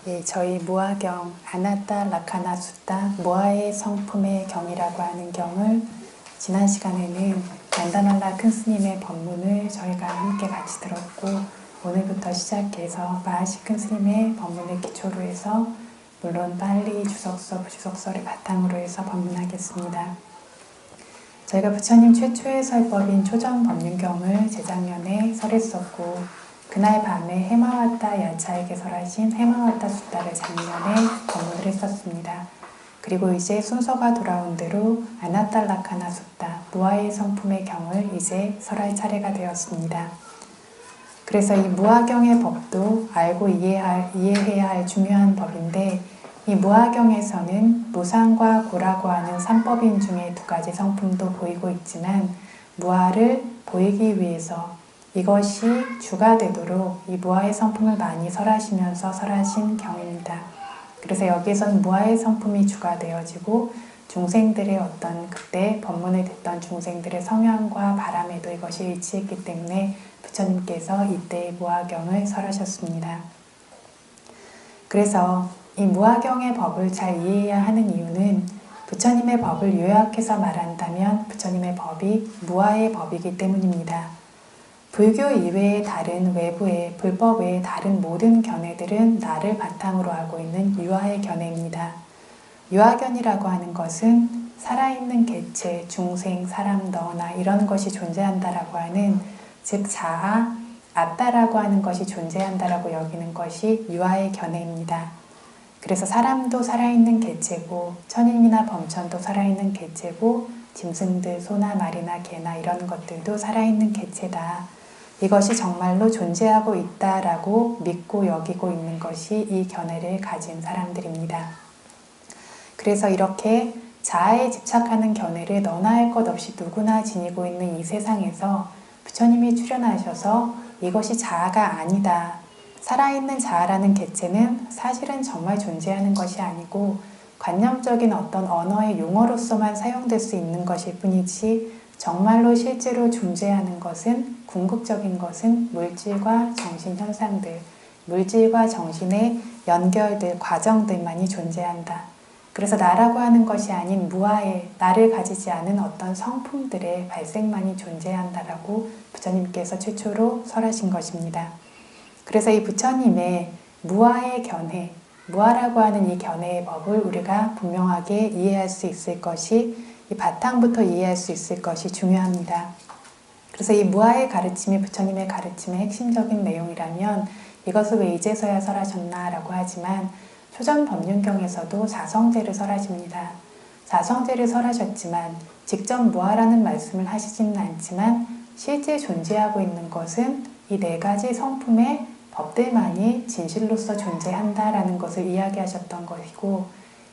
예, 저희 무아경 아나타 라카나 수타 무아의 성품의 경이라고 하는 경을 지난 시간에는 난다말라 큰 스님의 법문을 저희가 함께 같이 들었고, 오늘부터 시작해서 마하시 큰 스님의 법문을 기초로 해서 물론 빨리 주석서, 부주석서를 바탕으로 해서 법문하겠습니다. 저희가 부처님 최초의 설법인 초정법륜경을 재작년에 설했었고, 그날 밤에 해마와타 야차에게 설하신 해마와타 수타를 작년에 법문을 했었습니다. 그리고 이제 순서가 돌아온 대로 아나탈라카나 수타, 무아의 성품의 경을 이제 설할 차례가 되었습니다. 그래서 이 무아경의 법도 알고 이해해야 할 중요한 법인데, 이 무아경에서는 무상과 고라고 하는 삼법인 중에 두 가지 성품도 보이고 있지만, 무아를 보이기 위해서 이것이 주가 되도록 이 무아의 성품을 많이 설하시면서 설하신 경입니다. 그래서 여기에서는 무아의 성품이 주가 되어지고, 중생들의 어떤 그때 법문을 듣던 중생들의 성향과 바람에도 이것이 일치했기 때문에 부처님께서 이때 무아경을 설하셨습니다. 그래서 이 무아경의 법을 잘 이해해야 하는 이유는, 부처님의 법을 요약해서 말한다면 부처님의 법이 무아의 법이기 때문입니다. 불교 이외의 다른 외부의 불법 외의 다른 모든 견해들은 나를 바탕으로 하고 있는 유아의 견해입니다. 유아견이라고 하는 것은 살아있는 개체, 중생, 사람, 너나 이런 것이 존재한다라고 하는, 즉 자아, 아따라고 하는 것이 존재한다라고 여기는 것이 유아의 견해입니다. 그래서 사람도 살아있는 개체고, 천인이나 범천도 살아있는 개체고, 짐승들, 소나 말이나 개나 이런 것들도 살아있는 개체다. 이것이 정말로 존재하고 있다라고 믿고 여기고 있는 것이 이 견해를 가진 사람들입니다. 그래서 이렇게 자아에 집착하는 견해를 너나 할 것 없이 누구나 지니고 있는 이 세상에서 부처님이 출현하셔서 이것이 자아가 아니다. 살아있는 자아라는 개체는 사실은 정말 존재하는 것이 아니고 관념적인 어떤 언어의 용어로서만 사용될 수 있는 것일 뿐이지, 정말로 실제로 존재하는 것은, 궁극적인 것은 물질과 정신 현상들, 물질과 정신의 연결들, 과정들만이 존재한다. 그래서 나라고 하는 것이 아닌 무아의, 나를 가지지 않은 어떤 성품들의 발생만이 존재한다라고 부처님께서 최초로 설하신 것입니다. 그래서 이 부처님의 무아의 견해, 무아라고 하는 이 견해의 법을 우리가 분명하게 이해할 수 있을 것이, 이 바탕부터 이해할 수 있을 것이 중요합니다. 그래서 이 무아의 가르침이 부처님의 가르침의 핵심적인 내용이라면 이것을 왜 이제서야 설하셨나라고 하지만, 초전법륜경에서도 사성제를 설하십니다. 사성제를 설하셨지만 직접 무아라는 말씀을 하시지는 않지만, 실제 존재하고 있는 것은 이 네 가지 성품의 법들만이 진실로서 존재한다라는 것을 이야기하셨던 것이고,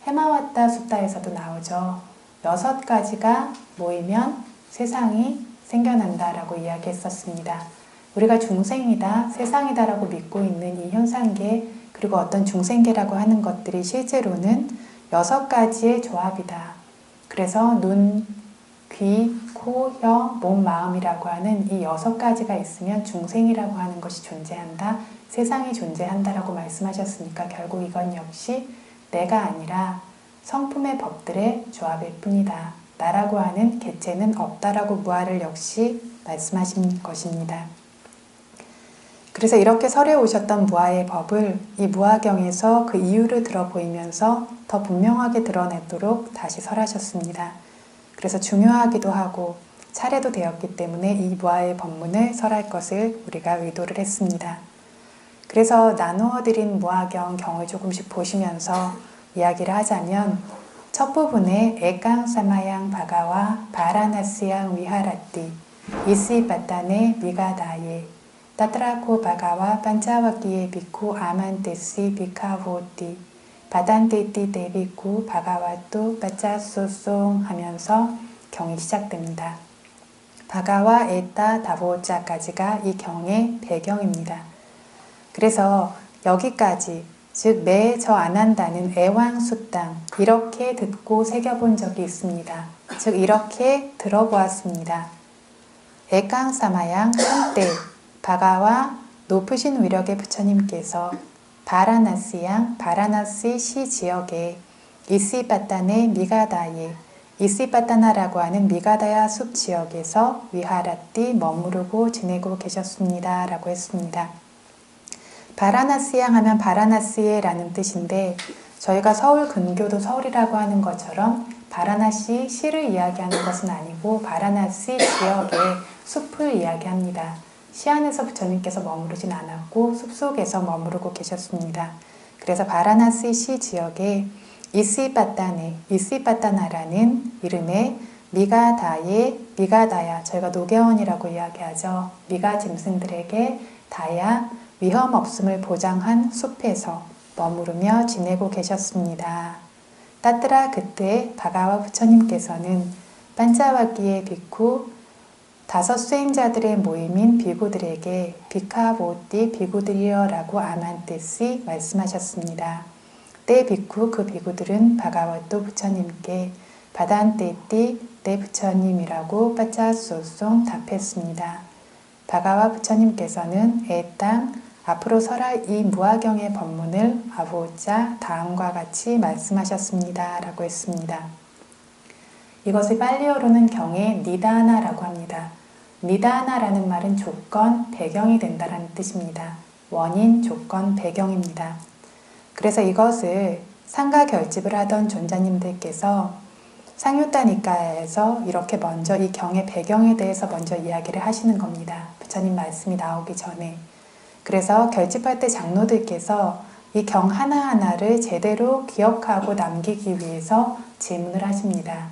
해마와타 수타에서도 나오죠. 6가지가 모이면 세상이 생겨난다라고 이야기했었습니다. 우리가 중생이다, 세상이다라고 믿고 있는 이 현상계, 그리고 어떤 중생계라고 하는 것들이 실제로는 6가지의 조합이다. 그래서 눈, 귀, 코, 혀, 몸, 마음이라고 하는 이 6가지가 있으면 중생이라고 하는 것이 존재한다, 세상이 존재한다라고 말씀하셨으니까 결국 이건 역시 내가 아니라 성품의 법들의 조합일 뿐이다. 나라고 하는 개체는 없다라고 무아를 역시 말씀하신 것입니다. 그래서 이렇게 설해 오셨던 무아의 법을 이 무아경에서 그 이유를 들어 보이면서 더 분명하게 드러내도록 다시 설하셨습니다. 그래서 중요하기도 하고 차례도 되었기 때문에 이 무아의 법문을 설할 것을 우리가 의도를 했습니다. 그래서 나누어 드린 무아경 경을 조금씩 보시면서 이야기를 하자면, 첫 부분에 에깡 사마양 바가와 바라나스양 위하라띠 이시바타네 미가다예 따트라코 바가와 반차와키에 비쿠 아만테시 비카보띠 바단테띠 데비쿠 바가와또 바짜소송 하면서 경이 시작됩니다. 바가와 에따 다보자까지가 이 경의 배경입니다. 그래서 여기까지, 즉 매 저 안 한다는 애왕수땅, 이렇게 듣고 새겨본 적이 있습니다. 즉 이렇게 들어보았습니다. 애깡사마양 한때 바가와 높으신 위력의 부처님께서 바라나시양 바라나시 시 지역에 이시바타네 미가다에 이시바타나라고 하는 미가다야 숲 지역에서 위하라띠 머무르고 지내고 계셨습니다. 라고 했습니다. 바라나시양 하면 바라나시에 라는 뜻인데 저희가 서울 근교도 서울이라고 하는 것처럼 바라나시 시를 이야기하는 것은 아니고 바라나시 지역의 숲을 이야기합니다. 시 안에서 부처님께서 머무르진 않았고 숲속에서 머무르고 계셨습니다. 그래서 바라나시 시 지역에 이시바타나라는 이름의 미가다야, 저희가 노계원이라고 이야기하죠. 미가 짐승들에게 다야, 위험 없음을 보장한 숲에서 머무르며 지내고 계셨습니다. 따뜨라 그때 바가와 부처님께서는 반자와기의 비쿠 5 수행자들의 모임인 비구들에게 비카보띠 비구들이여 라고 아만떼시 말씀하셨습니다. 때 비쿠 그 비구들은 바가와또 부처님께 바단떼띠 때 부처님이라고 빠짜소송 답했습니다. 바가와 부처님께서는 애땅 앞으로 설할 이 무화경의 법문을 아보자 다음과 같이 말씀하셨습니다. 라고 했습니다. 이것을 빨리어로는 경에 니다나라고 합니다. 니다나라는 말은 조건, 배경이 된다라는 뜻입니다. 원인, 조건, 배경입니다. 그래서 이것을 상가 결집을 하던 존자님들께서 상유따니까에서 이렇게 먼저 이 경의 배경에 대해서 먼저 이야기를 하시는 겁니다. 부처님 말씀이 나오기 전에. 그래서 결집할 때 장로들께서 이 경 하나하나를 제대로 기억하고 남기기 위해서 질문을 하십니다.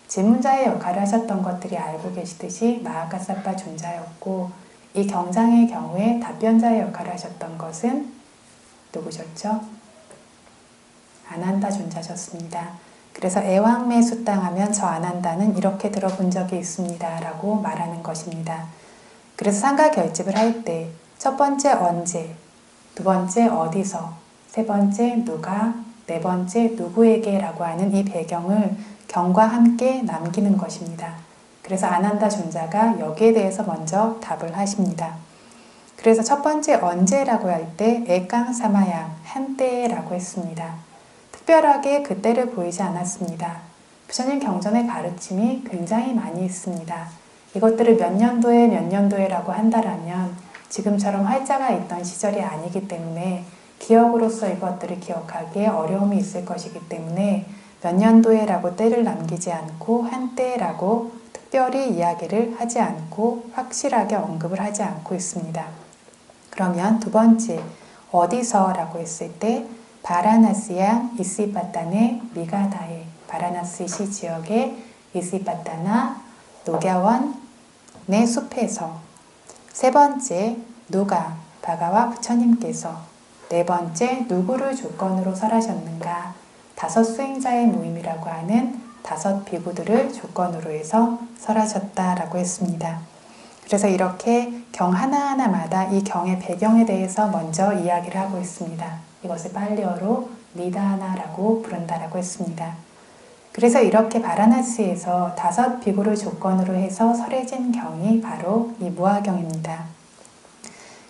질문자의 역할을 하셨던 것들이 알고 계시듯이 마하카사파 존자였고 이 경장의 경우에 답변자의 역할을 하셨던 것은 누구셨죠? 아난다 존자셨습니다. 그래서 애왕매 수땅하면 저 아난다는 이렇게 들어본 적이 있습니다. 라고 말하는 것입니다. 그래서 상가 결집을 할 때 첫 번째 언제, 두 번째 어디서, 세 번째 누가, 네 번째 누구에게 라고 하는 이 배경을 경과 함께 남기는 것입니다. 그래서 아난다 존자가 여기에 대해서 먼저 답을 하십니다. 그래서 첫 번째 언제라고 할 때 에깡사마양 한때라고 했습니다. 특별하게 그때를 보이지 않았습니다. 부처님 경전의 가르침이 굉장히 많이 있습니다. 이것들을 몇 년도에라고 한다라면 지금처럼 활자가 있던 시절이 아니기 때문에 기억으로서 이것들을 기억하기에 어려움이 있을 것이기 때문에 몇 년도에라고 때를 남기지 않고 한때라고 특별히 이야기를 하지 않고 확실하게 언급을 하지 않고 있습니다. 그러면 두 번째 어디서라고 했을 때 바라나시양 이시바타네 미가다에 바라나시시 지역의 이시바타나 녹야원 내 숲에서 세 번째 누가 바가와 부처님께서 네 번째 누구를 조건으로 설하셨는가 5 수행자의 모임이라고 하는 5 비구들을 조건으로 해서 설하셨다라고 했습니다. 그래서 이렇게 경 하나하나마다 이 경의 배경에 대해서 먼저 이야기를 하고 있습니다. 이것을 빨리어로 니다나라고 부른다라고 했습니다. 그래서 이렇게 바라나시에서 5 비구를 조건으로 해서 설해진 경이 바로 이 무화경입니다.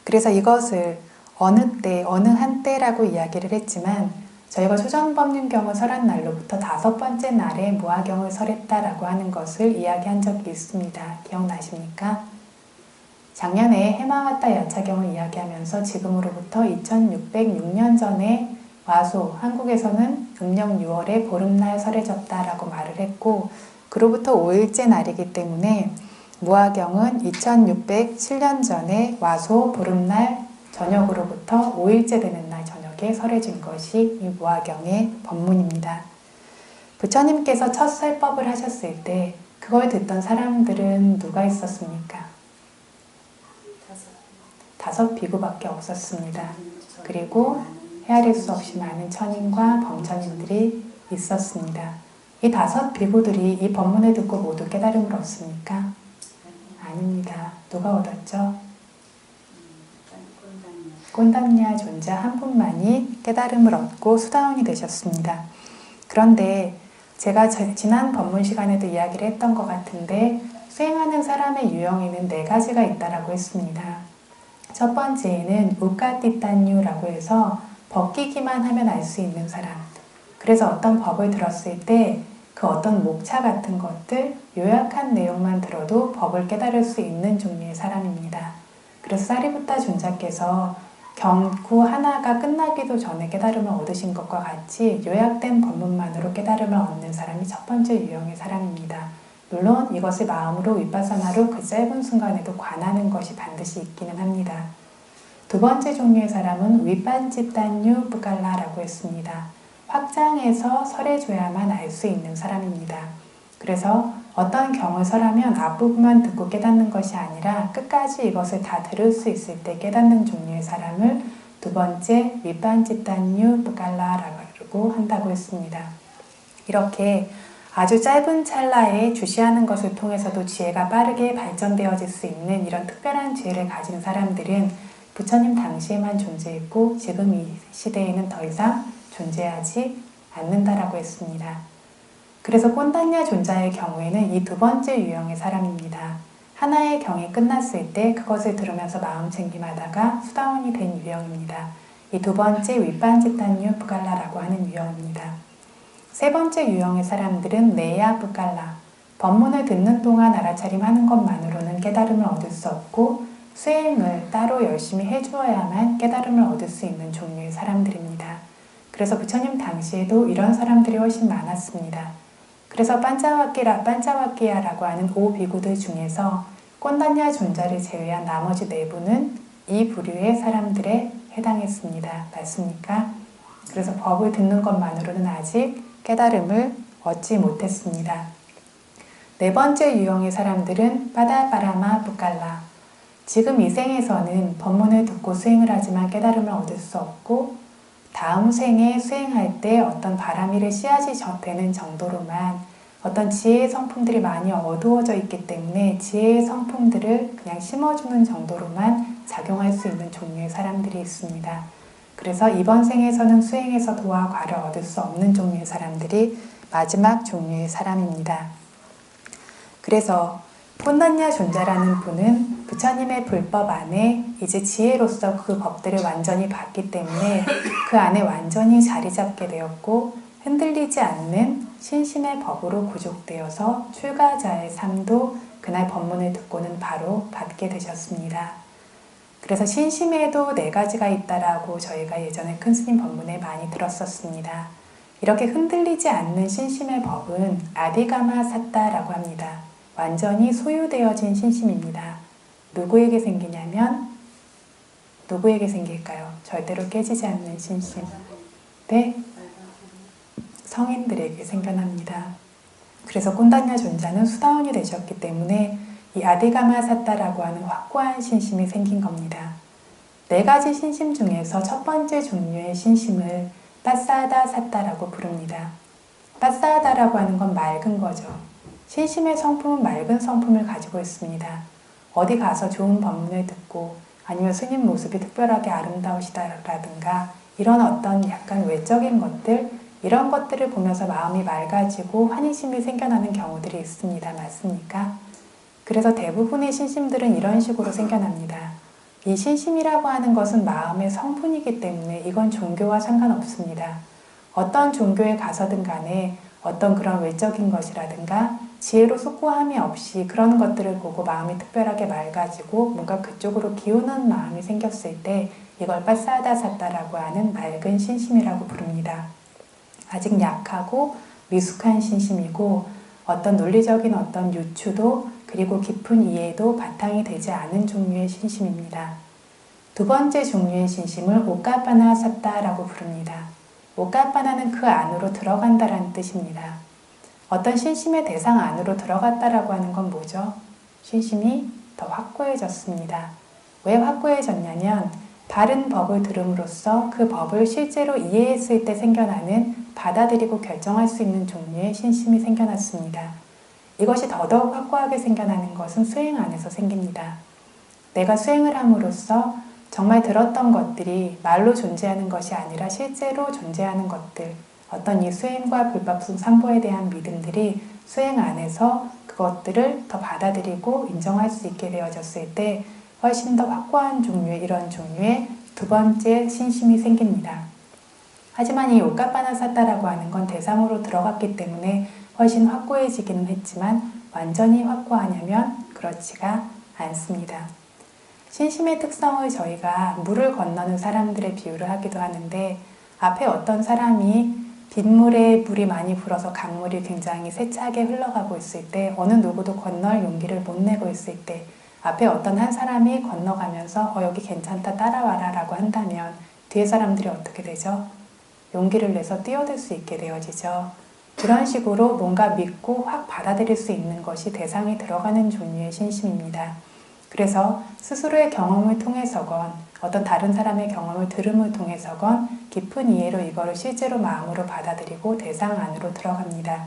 그래서 이것을 어느 때, 어느 한때라고 이야기를 했지만 저희가 초전법륜경을 설한 날로부터 5번째 날에 무화경을 설했다라고 하는 것을 이야기한 적이 있습니다. 기억나십니까? 작년에 해마와따 야차경을 이야기하면서 지금으로부터 2606년 전에 와소, 한국에서는 음력 6월에 보름날 설해졌다라고 말을 했고 그로부터 5일째 날이기 때문에 무화경은 2607년 전에 와소 보름날 저녁으로부터 5일째 되는 날 저녁에 설해진 것이 이 무화경의 법문입니다. 부처님께서 첫 설법을 하셨을 때 그걸 듣던 사람들은 누가 있었습니까? 5 비구밖에 없었습니다. 그리고 헤아릴 수 없이 많은 천인과 범천인들이 있었습니다. 이 5 비구들이 이 법문을 듣고 모두 깨달음을 얻습니까? 아닙니다. 누가 얻었죠? 꼰담냐 존자 한 분만이 깨달음을 얻고 수다원이 되셨습니다. 그런데 제가 지난 법문 시간에도 이야기를 했던 것 같은데 수행하는 사람의 유형에는 4가지가 있다라고 했습니다. 첫 번째에는 우까띠딴유라고 해서 벗기기만 하면 알 수 있는 사람. 그래서 어떤 법을 들었을 때 그 어떤 목차 같은 것들, 요약한 내용만 들어도 법을 깨달을 수 있는 종류의 사람입니다. 그래서 사리부타 존자께서 경구 하나가 끝나기도 전에 깨달음을 얻으신 것과 같이 요약된 법문만으로 깨달음을 얻는 사람이 첫 번째 유형의 사람입니다. 물론 이것을 마음으로 윗바사나로 그 짧은 순간에도 관하는 것이 반드시 있기는 합니다. 두 번째 종류의 사람은 위반집단유 부갈라라고 했습니다. 확장해서 설해줘야만 알 수 있는 사람입니다. 그래서 어떤 경을 설하면 앞부분만 듣고 깨닫는 것이 아니라 끝까지 이것을 다 들을 수 있을 때 깨닫는 종류의 사람을 두 번째 위반집단유 부갈라라고 한다고 했습니다. 이렇게 아주 짧은 찰나에 주시하는 것을 통해서도 지혜가 빠르게 발전되어질 수 있는 이런 특별한 지혜를 가진 사람들은 부처님 당시에만 존재했고 지금 이 시대에는 더 이상 존재하지 않는다라고 했습니다. 그래서 꼰단냐 존자의 경우에는 이 두 번째 유형의 사람입니다. 하나의 경이 끝났을 때 그것을 들으면서 마음 챙김하다가 수다원이 된 유형입니다. 이 두 번째 윗반집단유 부갈라라고 하는 유형입니다. 세 번째 유형의 사람들은 네야 부갈라, 법문을 듣는 동안 알아차림하는 것만으로는 깨달음을 얻을 수 없고 수행을 따로 열심히 해주어야만 깨달음을 얻을 수 있는 종류의 사람들입니다. 그래서 부처님 당시에도 이런 사람들이 훨씬 많았습니다. 그래서 반짜와끼야라고 하는 5비구들 중에서 꼰단냐 존자를 제외한 나머지 4분은 이 부류의 사람들에 해당했습니다. 맞습니까? 그래서 법을 듣는 것만으로는 아직 깨달음을 얻지 못했습니다. 네 번째 유형의 사람들은 빠다바라마 부갈라, 지금 이 생에서는 법문을 듣고 수행을 하지만 깨달음을 얻을 수 없고 다음 생에 수행할 때 어떤 바람이를 씨앗이 되는 정도로만 어떤 지혜의 성품들이 많이 어두워져 있기 때문에 지혜의 성품들을 그냥 심어주는 정도로만 작용할 수 있는 종류의 사람들이 있습니다. 그래서 이번 생에서는 수행에서 도와 과를 얻을 수 없는 종류의 사람들이 마지막 종류의 사람입니다. 그래서 꼰단냐 존자라는 분은 부처님의 불법 안에 이제 지혜로서 그 법들을 완전히 봤기 때문에 그 안에 완전히 자리 잡게 되었고 흔들리지 않는 신심의 법으로 구족되어서 출가자의 삶도 그날 법문을 듣고는 바로 받게 되셨습니다. 그래서 신심에도 4가지가 있다라고 저희가 예전에 큰 스님 법문에 많이 들었었습니다. 이렇게 흔들리지 않는 신심의 법은 아디가마 삿다라고 합니다. 완전히 소유되어진 신심입니다. 누구에게 생기냐면 누구에게 생길까요? 절대로 깨지지 않는 신심. 네? 성인들에게 생겨납니다. 그래서 꼰단냐 존자는 수다원이 되셨기 때문에 이 아디가마 삿다라고 하는 확고한 신심이 생긴 겁니다. 4가지 신심 중에서 첫 번째 종류의 신심을 빠사다 삿다라고 부릅니다. 빠사다라고 하는 건 맑은 거죠. 신심의 성품은 맑은 성품을 가지고 있습니다. 어디 가서 좋은 법문을 듣고 아니면 스님 모습이 특별하게 아름다우시다라든가 이런 어떤 약간 외적인 것들, 이런 것들을 보면서 마음이 맑아지고 환희심이 생겨나는 경우들이 있습니다. 맞습니까? 그래서 대부분의 신심들은 이런 식으로 생겨납니다. 이 신심이라고 하는 것은 마음의 성분이기 때문에 이건 종교와 상관없습니다. 어떤 종교에 가서든 간에 어떤 그런 외적인 것이라든가 지혜로 속고함이 없이 그런 것들을 보고 마음이 특별하게 맑아지고 뭔가 그쪽으로 기우는 마음이 생겼을 때 이걸 빠사다 삿다라고 하는 맑은 신심이라고 부릅니다. 아직 약하고 미숙한 신심이고 어떤 논리적인 어떤 유추도 그리고 깊은 이해도 바탕이 되지 않은 종류의 신심입니다. 두 번째 종류의 신심을 오까빠나 삿다라고 부릅니다. 오까빠나는 그 안으로 들어간다라는 뜻입니다. 어떤 신심의 대상 안으로 들어갔다라고 하는 건 뭐죠? 신심이 더 확고해졌습니다. 왜 확고해졌냐면 바른 법을 들음으로써 그 법을 실제로 이해했을 때 생겨나는 받아들이고 결정할 수 있는 종류의 신심이 생겨났습니다. 이것이 더더욱 확고하게 생겨나는 것은 수행 안에서 생깁니다. 내가 수행을 함으로써 정말 들었던 것들이 말로 존재하는 것이 아니라 실제로 존재하는 것들, 어떤 이 수행과 불법성 삼보에 대한 믿음들이 수행 안에서 그것들을 더 받아들이고 인정할 수 있게 되어졌을 때 훨씬 더 확고한 종류의 이런 종류의 두 번째 신심이 생깁니다. 하지만 이 오카파나사타라고 하는 건 대상으로 들어갔기 때문에 훨씬 확고해지기는 했지만 완전히 확고하냐면 그렇지가 않습니다. 신심의 특성을 저희가 물을 건너는 사람들의 비유를 하기도 하는데, 앞에 어떤 사람이 빗물에 물이 많이 불어서 강물이 굉장히 세차게 흘러가고 있을 때, 어느 누구도 건널 용기를 못 내고 있을 때 앞에 어떤 한 사람이 건너가면서 여기 괜찮다 따라와라 라고 한다면 뒤에 사람들이 어떻게 되죠? 용기를 내서 뛰어들 수 있게 되어지죠. 그런 식으로 뭔가 믿고 확 받아들일 수 있는 것이 대상이 들어가는 종류의 신심입니다. 그래서 스스로의 경험을 통해서건 어떤 다른 사람의 경험을 들음을 통해서건 깊은 이해로 이거를 실제로 마음으로 받아들이고 대상 안으로 들어갑니다.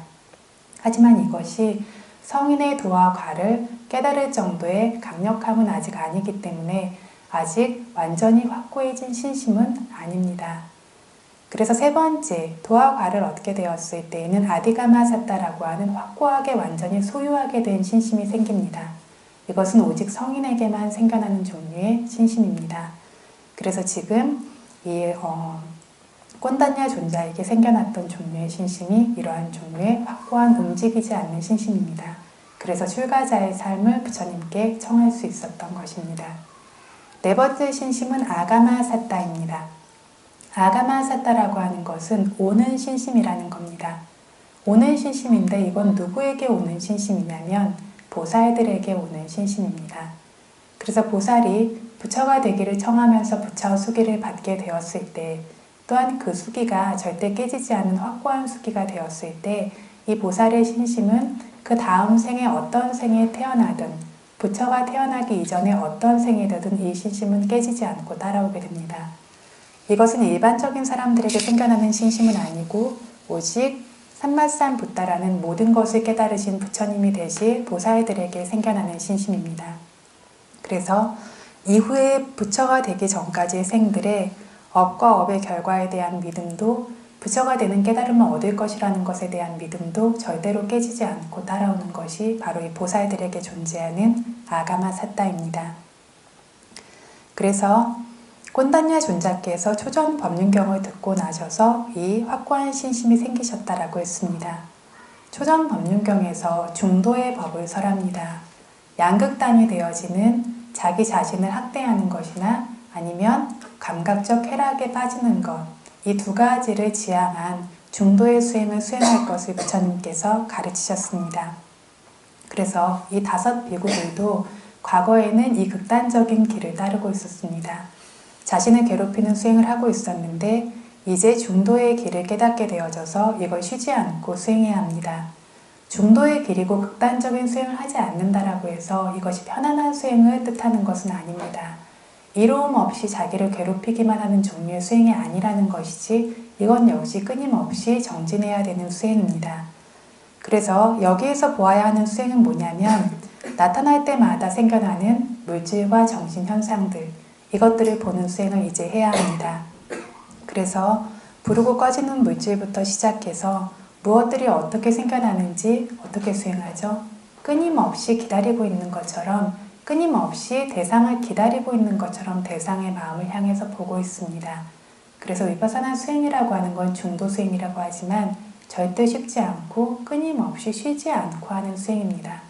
하지만 이것이 성인의 도와 과를 깨달을 정도의 강력함은 아직 아니기 때문에 아직 완전히 확고해진 신심은 아닙니다. 그래서 세 번째, 도와 과를 얻게 되었을 때에는 아디가마사타라고 하는 확고하게 완전히 소유하게 된 신심이 생깁니다. 이것은 오직 성인에게만 생겨나는 종류의 신심입니다. 그래서 지금 이 꼰단냐 존자에게 생겨났던 종류의 신심이 이러한 종류의 확고한 움직이지 않는 신심입니다. 그래서 출가자의 삶을 부처님께 청할 수 있었던 것입니다. 네 번째 신심은 아가마사타입니다. 아가마사타라고 하는 것은 오는 신심이라는 겁니다. 오는 신심인데 이건 누구에게 오는 신심이냐면 보살들에게 오는 신심입니다. 그래서 보살이 부처가 되기를 청하면서 부처 수기를 받게 되었을 때, 또한 그 수기가 절대 깨지지 않은 확고한 수기가 되었을 때, 이 보살의 신심은 그 다음 생에 어떤 생에 태어나든 부처가 태어나기 이전에 어떤 생이 되든 이 신심은 깨지지 않고 따라오게 됩니다. 이것은 일반적인 사람들에게 생겨나는 신심은 아니고 오직 삼마산 붓다라는 모든 것을 깨달으신 부처님이 되실 보살들에게 생겨나는 신심입니다. 그래서 이후에 부처가 되기 전까지의 생들의 업과 업의 결과에 대한 믿음도, 부처가 되는 깨달음을 얻을 것이라는 것에 대한 믿음도 절대로 깨지지 않고 따라오는 것이 바로 이 보살들에게 존재하는 아가마사타입니다. 그래서 꼰단냐 존자께서 초전 법륜경을 듣고 나셔서 이 확고한 신심이 생기셨다라고 했습니다. 초전 법륜경에서 중도의 법을 설합니다. 양극단이 되어지는 자기 자신을 학대하는 것이나 아니면 감각적 쾌락에 빠지는 것, 이 두 가지를 지향한 중도의 수행을 수행할 것을 부처님께서 가르치셨습니다. 그래서 이 5 비구들도 과거에는 이 극단적인 길을 따르고 있었습니다. 자신을 괴롭히는 수행을 하고 있었는데 이제 중도의 길을 깨닫게 되어져서 이걸 쉬지 않고 수행해야 합니다. 중도의 길이고 극단적인 수행을 하지 않는다라고 해서 이것이 편안한 수행을 뜻하는 것은 아닙니다. 이로움 없이 자기를 괴롭히기만 하는 종류의 수행이 아니라는 것이지, 이건 역시 끊임없이 정진해야 되는 수행입니다. 그래서 여기에서 보아야 하는 수행은 뭐냐면, 나타날 때마다 생겨나는 물질과 정신 현상들, 이것들을 보는 수행을 이제 해야 합니다. 그래서 부르고 꺼지는 물질부터 시작해서 무엇들이 어떻게 생겨나는지 어떻게 수행하죠? 끊임없이 기다리고 있는 것처럼, 끊임없이 대상을 기다리고 있는 것처럼 대상의 마음을 향해서 보고 있습니다. 그래서 위파사나 수행이라고 하는 건 중도 수행이라고 하지만 절대 쉽지 않고 끊임없이 쉬지 않고 하는 수행입니다.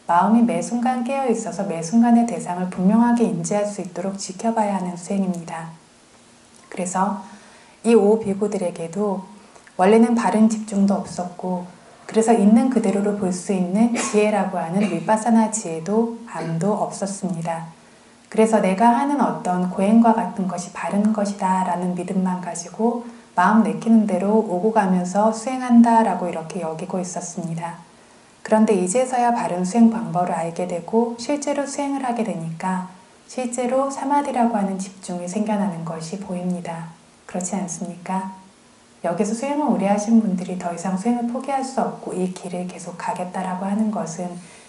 마음이 매 순간 깨어 있어서 매 순간의 대상을 분명하게 인지할 수 있도록 지켜봐야 하는 수행입니다. 그래서 이 5 비구들에게도 원래는 바른 집중도 없었고, 그래서 있는 그대로를 볼 수 있는 지혜라고 하는 위파사나 지혜도 암도 없었습니다. 그래서 내가 하는 어떤 고행과 같은 것이 바른 것이다 라는 믿음만 가지고 마음 내키는 대로 오고 가면서 수행한다 라고 이렇게 여기고 있었습니다. 그런데 이제서야 바른 수행 방법을 알게 되고 실제로 수행을 하게 되니까 실제로 사마디라고 하는 집중이 생겨나는 것이 보입니다. 그렇지 않습니까? 여기서 수행을 오래 하신 분들이 더 이상 수행을 포기할 수 없고 이 길을 계속 가겠다라고 하는 것은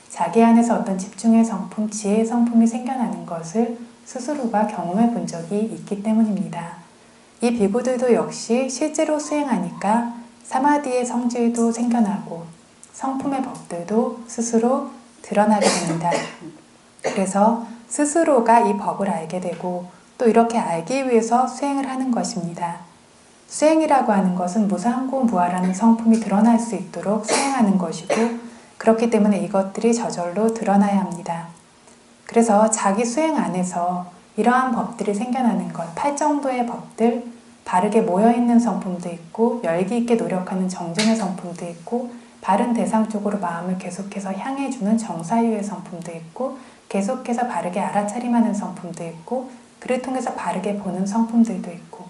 자기 안에서 어떤 집중의 성품, 지혜의 성품이 생겨나는 것을 스스로가 경험해 본 적이 있기 때문입니다. 이 비구들도 역시 실제로 수행하니까 사마디의 성질도 생겨나고 성품의 법들도 스스로 드러나게 됩니다. 그래서 스스로가 이 법을 알게 되고 또 이렇게 알기 위해서 수행을 하는 것입니다. 수행이라고 하는 것은 무상고무아라는 성품이 드러날 수 있도록 수행하는 것이고, 그렇기 때문에 이것들이 저절로 드러나야 합니다. 그래서 자기 수행 안에서 이러한 법들이 생겨나는 것, 8정도의 법들, 바르게 모여있는 성품도 있고 열기 있게 노력하는 정진의 성품도 있고 바른 대상 쪽으로 마음을 계속해서 향해주는 정사유의 성품도 있고 계속해서 바르게 알아차림하는 성품도 있고 그를 통해서 바르게 보는 성품들도 있고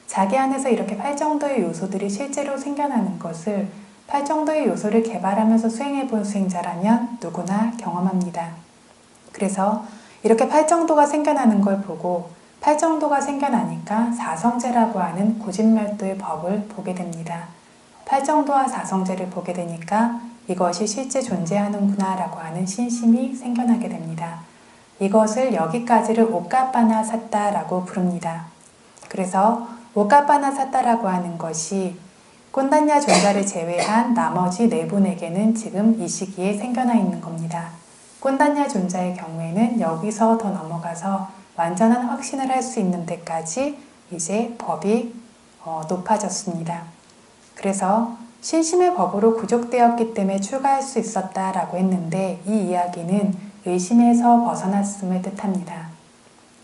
자기 안에서 이렇게 8정도의 요소들이 실제로 생겨나는 것을 8정도의 요소를 개발하면서 수행해본 수행자라면 누구나 경험합니다. 그래서 이렇게 8정도가 생겨나는 걸 보고 8정도가 생겨나니까 사성제라고 하는 고진멸도의 법을 보게 됩니다. 8정도와 사성제를 보게 되니까 이것이 실제 존재하는구나 라고 하는 신심이 생겨나게 됩니다. 이것을 여기까지를 오까빠나 삿다라고 부릅니다. 그래서 오까빠나 삿다라고 하는 것이 꼰단냐 존자를 제외한 나머지 네 분에게는 지금 이 시기에 생겨나 있는 겁니다. 꼰단냐 존자의 경우에는 여기서 더 넘어가서 완전한 확신을 할 수 있는 데까지 이제 법이 높아졌습니다. 그래서 신심의 법으로 구족되었기 때문에 출가할 수 있었다라고 했는데 이 이야기는 의심에서 벗어났음을 뜻합니다.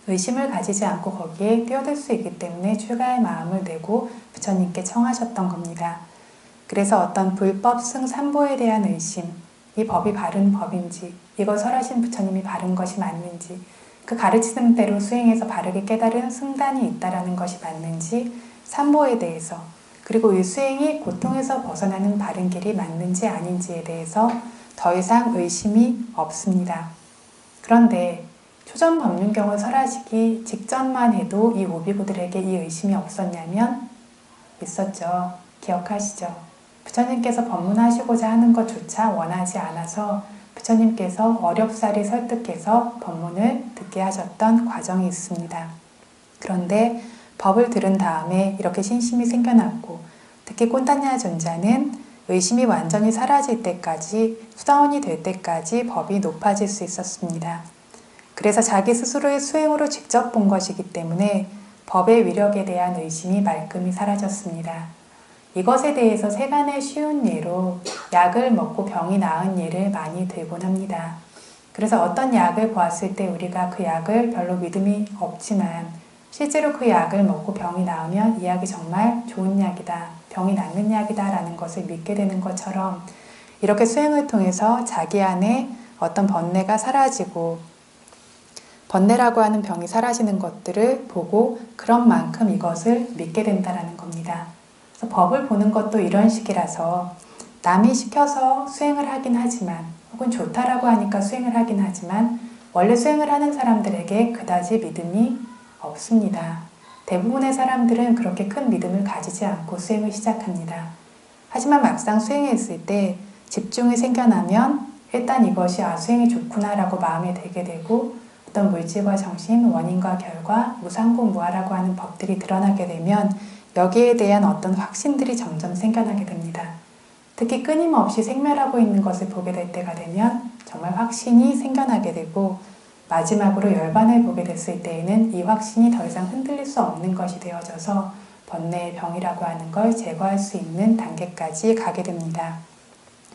의심을 가지지 않고 거기에 뛰어들 수 있기 때문에 출가할 마음을 내고 부처님께 청하셨던 겁니다. 그래서 어떤 불법 승삼보에 대한 의심, 이 법이 바른 법인지, 이걸 설하신 부처님이 바른 것이 맞는지, 그 가르치는 대로 수행해서 바르게 깨달은 승단이 있다라는 것이 맞는지, 삼보에 대해서, 그리고 이 수행이 고통에서 벗어나는 바른 길이 맞는지 아닌지에 대해서 더 이상 의심이 없습니다. 그런데 초전 법륜경을 설하시기 직전만 해도 이 오비구들에게 이 의심이 없었냐면 있었죠. 기억하시죠? 부처님께서 법문하시고자 하는 것조차 원하지 않아서 부처님께서 어렵사리 설득해서 법문을 듣게 하셨던 과정이 있습니다. 그런데 법을 들은 다음에 이렇게 신심이 생겨났고 특히 꼰단냐 존자는 의심이 완전히 사라질 때까지 수다원이 될 때까지 법이 높아질 수 있었습니다. 그래서 자기 스스로의 수행으로 직접 본 것이기 때문에 법의 위력에 대한 의심이 말끔히 사라졌습니다. 이것에 대해서 세간의 쉬운 예로 약을 먹고 병이 나은 예를 많이 들곤 합니다. 그래서 어떤 약을 보았을 때 우리가 그 약을 별로 믿음이 없지만 실제로 그 약을 먹고 병이 나으면 이 약이 정말 좋은 약이다, 병이 낫는 약이다 라는 것을 믿게 되는 것처럼 이렇게 수행을 통해서 자기 안에 어떤 번뇌가 사라지고 번뇌라고 하는 병이 사라지는 것들을 보고 그런 만큼 이것을 믿게 된다는 겁니다. 그래서 법을 보는 것도 이런 식이라서 남이 시켜서 수행을 하긴 하지만 혹은 좋다라고 하니까 수행을 하긴 하지만 원래 수행을 하는 사람들에게 그다지 믿음이 없습니다. 대부분의 사람들은 그렇게 큰 믿음을 가지지 않고 수행을 시작합니다. 하지만 막상 수행했을 때 집중이 생겨나면 일단 이것이 수행이 좋구나 라고 마음에 들게 되고 어떤 물질과 정신, 원인과 결과, 무상고무아라고 하는 법들이 드러나게 되면 여기에 대한 어떤 확신들이 점점 생겨나게 됩니다. 특히 끊임없이 생멸하고 있는 것을 보게 될 때가 되면 정말 확신이 생겨나게 되고 마지막으로 열반을 보게 됐을 때에는 이 확신이 더 이상 흔들릴 수 없는 것이 되어져서 번뇌의 병이라고 하는 걸 제거할 수 있는 단계까지 가게 됩니다.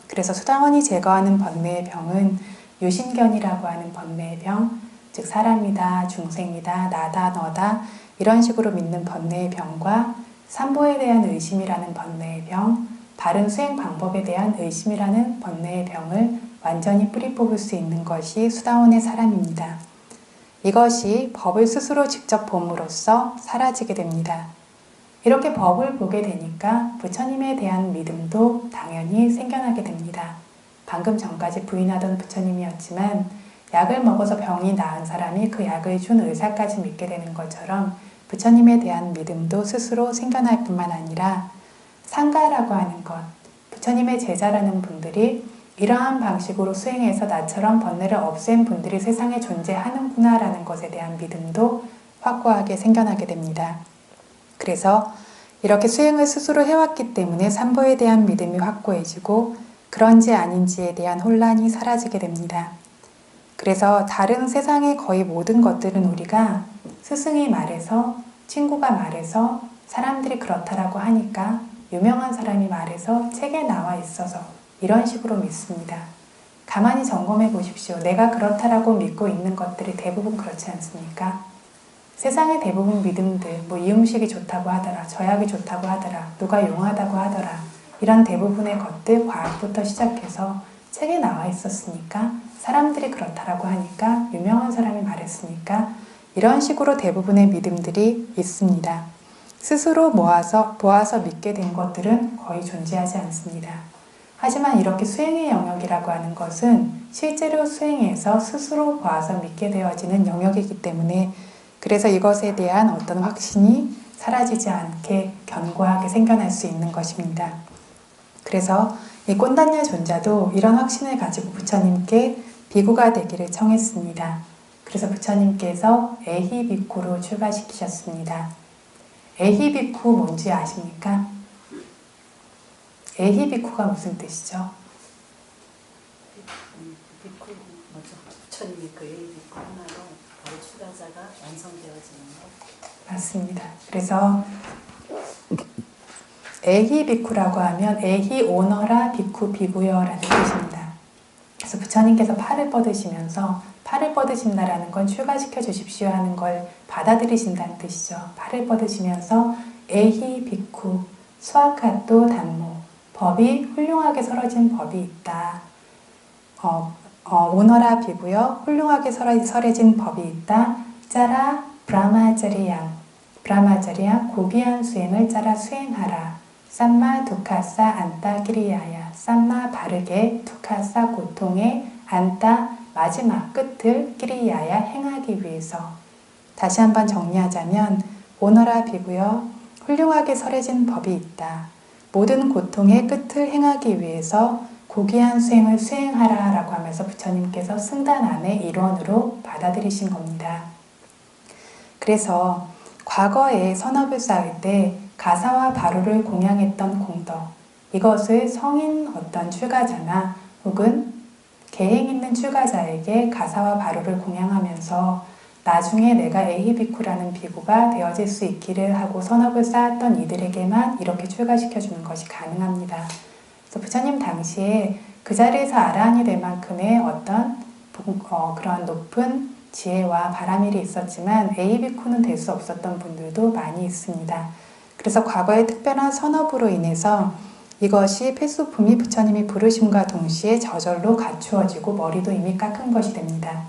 그래서 수다원이 제거하는 번뇌의 병은 유신견이라고 하는 번뇌의 병, 즉 사람이다, 중생이다, 나다, 너다 이런 식으로 믿는 번뇌의 병과 삼보에 대한 의심이라는 번뇌의 병, 바른 수행 방법에 대한 의심이라는 번뇌의 병을 완전히 뿌리 뽑을 수 있는 것이 수다원의 사람입니다. 이것이 법을 스스로 직접 봄으로써 사라지게 됩니다. 이렇게 법을 보게 되니까 부처님에 대한 믿음도 당연히 생겨나게 됩니다. 방금 전까지 부인하던 부처님이었지만 약을 먹어서 병이 나은 사람이 그 약을 준 의사까지 믿게 되는 것처럼 부처님에 대한 믿음도 스스로 생겨날 뿐만 아니라 상가라고 하는 것, 부처님의 제자라는 분들이 이러한 방식으로 수행해서 나처럼 번뇌를 없앤 분들이 세상에 존재하는구나 라는 것에 대한 믿음도 확고하게 생겨나게 됩니다. 그래서 이렇게 수행을 스스로 해왔기 때문에 삼보에 대한 믿음이 확고해지고 그런지 아닌지에 대한 혼란이 사라지게 됩니다. 그래서 다른 세상의 거의 모든 것들은 우리가 스승이 말해서, 친구가 말해서, 사람들이 그렇다라고 하니까, 유명한 사람이 말해서 책에 나와 있어서 이런 식으로 믿습니다. 가만히 점검해 보십시오. 내가 그렇다라고 믿고 있는 것들이 대부분 그렇지 않습니까? 세상의 대부분 믿음들, 이 음식이 좋다고 하더라, 저 약이 좋다고 하더라, 누가 용하다고 하더라, 이런 대부분의 것들, 과학부터 시작해서 책에 나와 있었으니까, 사람들이 그렇다라고 하니까, 유명한 사람이 말했으니까, 이런 식으로 대부분의 믿음들이 있습니다. 스스로 보아서 믿게 된 것들은 거의 존재하지 않습니다. 하지만 이렇게 수행의 영역이라고 하는 것은 실제로 수행해서 스스로 보아서 믿게 되어지는 영역이기 때문에, 그래서 이것에 대한 어떤 확신이 사라지지 않게 견고하게 생겨날 수 있는 것입니다. 그래서 이 꼰단냐 존자도 이런 확신을 가지고 부처님께 비구가 되기를 청했습니다. 그래서 부처님께서 에히 비쿠로 출가시키셨습니다. 에히 비쿠 뭔지 아십니까? 에히 비쿠가 무슨 뜻이죠? 비쿠 뭐죠? 부처님이 그 에히 비쿠 하나로 바로 출가자가 완성되어지는 것. 맞습니다. 그래서 에히 비쿠라고 하면 에히 오너라 비쿠 비구여라는 뜻입니다. 그래서 부처님께서 팔을 뻗으시면서, 팔을 뻗으신다라는 건 출가시켜 주십시오 하는 걸 받아들이신다는 뜻이죠. 팔을 뻗으시면서 에히 비쿠 수아카토 단모, 법이 훌륭하게 설어진 법이 있다. 오너라 비구여, 훌륭하게 설해진 법이 있다. 짜라 브라마자리양, 브라마자리양 고귀한 수행을 짜라 수행하라. 쌈마 두카사 안따 기리야야, 쌈마 바르게, 두카사 고통에, 안따 마지막 끝을 끼리야야 행하기 위해서. 다시 한번 정리하자면, 오너라 비구여, 훌륭하게 설해진 법이 있다. 모든 고통의 끝을 행하기 위해서 고귀한 수행을 수행하라 라고 하면서 부처님께서 승단 안의 일원으로 받아들이신 겁니다. 그래서 과거에 선업을 쌓을 때 가사와 바루를 공양했던 공덕, 이것을 성인 어떤 출가자나 혹은 계행 있는 출가자에게 가사와 바루를 공양하면서 나중에 내가 에히비쿠라는 비구가 되어질 수 있기를 하고 선업을 쌓았던 이들에게만 이렇게 출가시켜주는 것이 가능합니다. 그래서 부처님 당시에 그 자리에서 아라한이 될 만큼의 어떤 그런 높은 지혜와 바라밀이 있었지만 에히비쿠는 될 수 없었던 분들도 많이 있습니다. 그래서 과거의 특별한 선업으로 인해서 이것이 필수품이 부처님이 부르심과 동시에 저절로 갖추어지고 머리도 이미 깎은 것이 됩니다.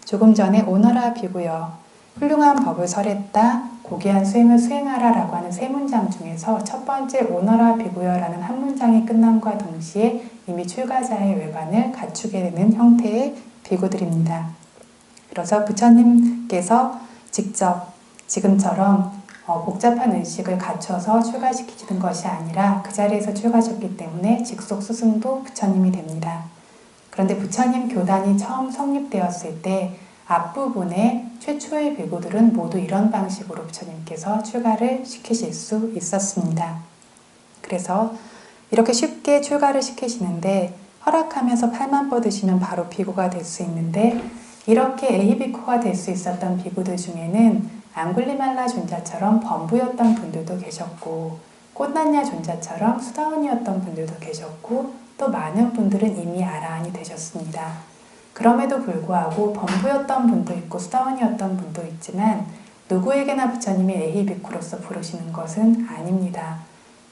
조금 전에 오너라 비구여, 훌륭한 법을 설했다, 고귀한 수행을 수행하라 라고 하는 세 문장 중에서 첫 번째 오너라 비구여라는 한 문장이 끝남과 동시에 이미 출가자의 외관을 갖추게 되는 형태의 비구들입니다. 그래서 부처님께서 직접 지금처럼 복잡한 의식을 갖춰서 출가시키시는 것이 아니라 그 자리에서 출가하셨기 때문에 직속 스승도 부처님이 됩니다. 그런데 부처님 교단이 처음 성립되었을 때 앞부분에 최초의 비구들은 모두 이런 방식으로 부처님께서 출가를 시키실 수 있었습니다. 그래서 이렇게 쉽게 출가를 시키시는데 허락하면서 팔만 뻗으시면 바로 비구가 될 수 있는데, 이렇게 에히비쿠가 될 수 있었던 비구들 중에는 앙굴리말라 존자처럼 범부였던 분들도 계셨고, 꼰단냐 존자처럼 수다원이었던 분들도 계셨고, 또 많은 분들은 이미 아라한이 되셨습니다. 그럼에도 불구하고 범부였던 분도 있고 수다원이었던 분도 있지만 누구에게나 부처님이 에히비쿠로서 부르시는 것은 아닙니다.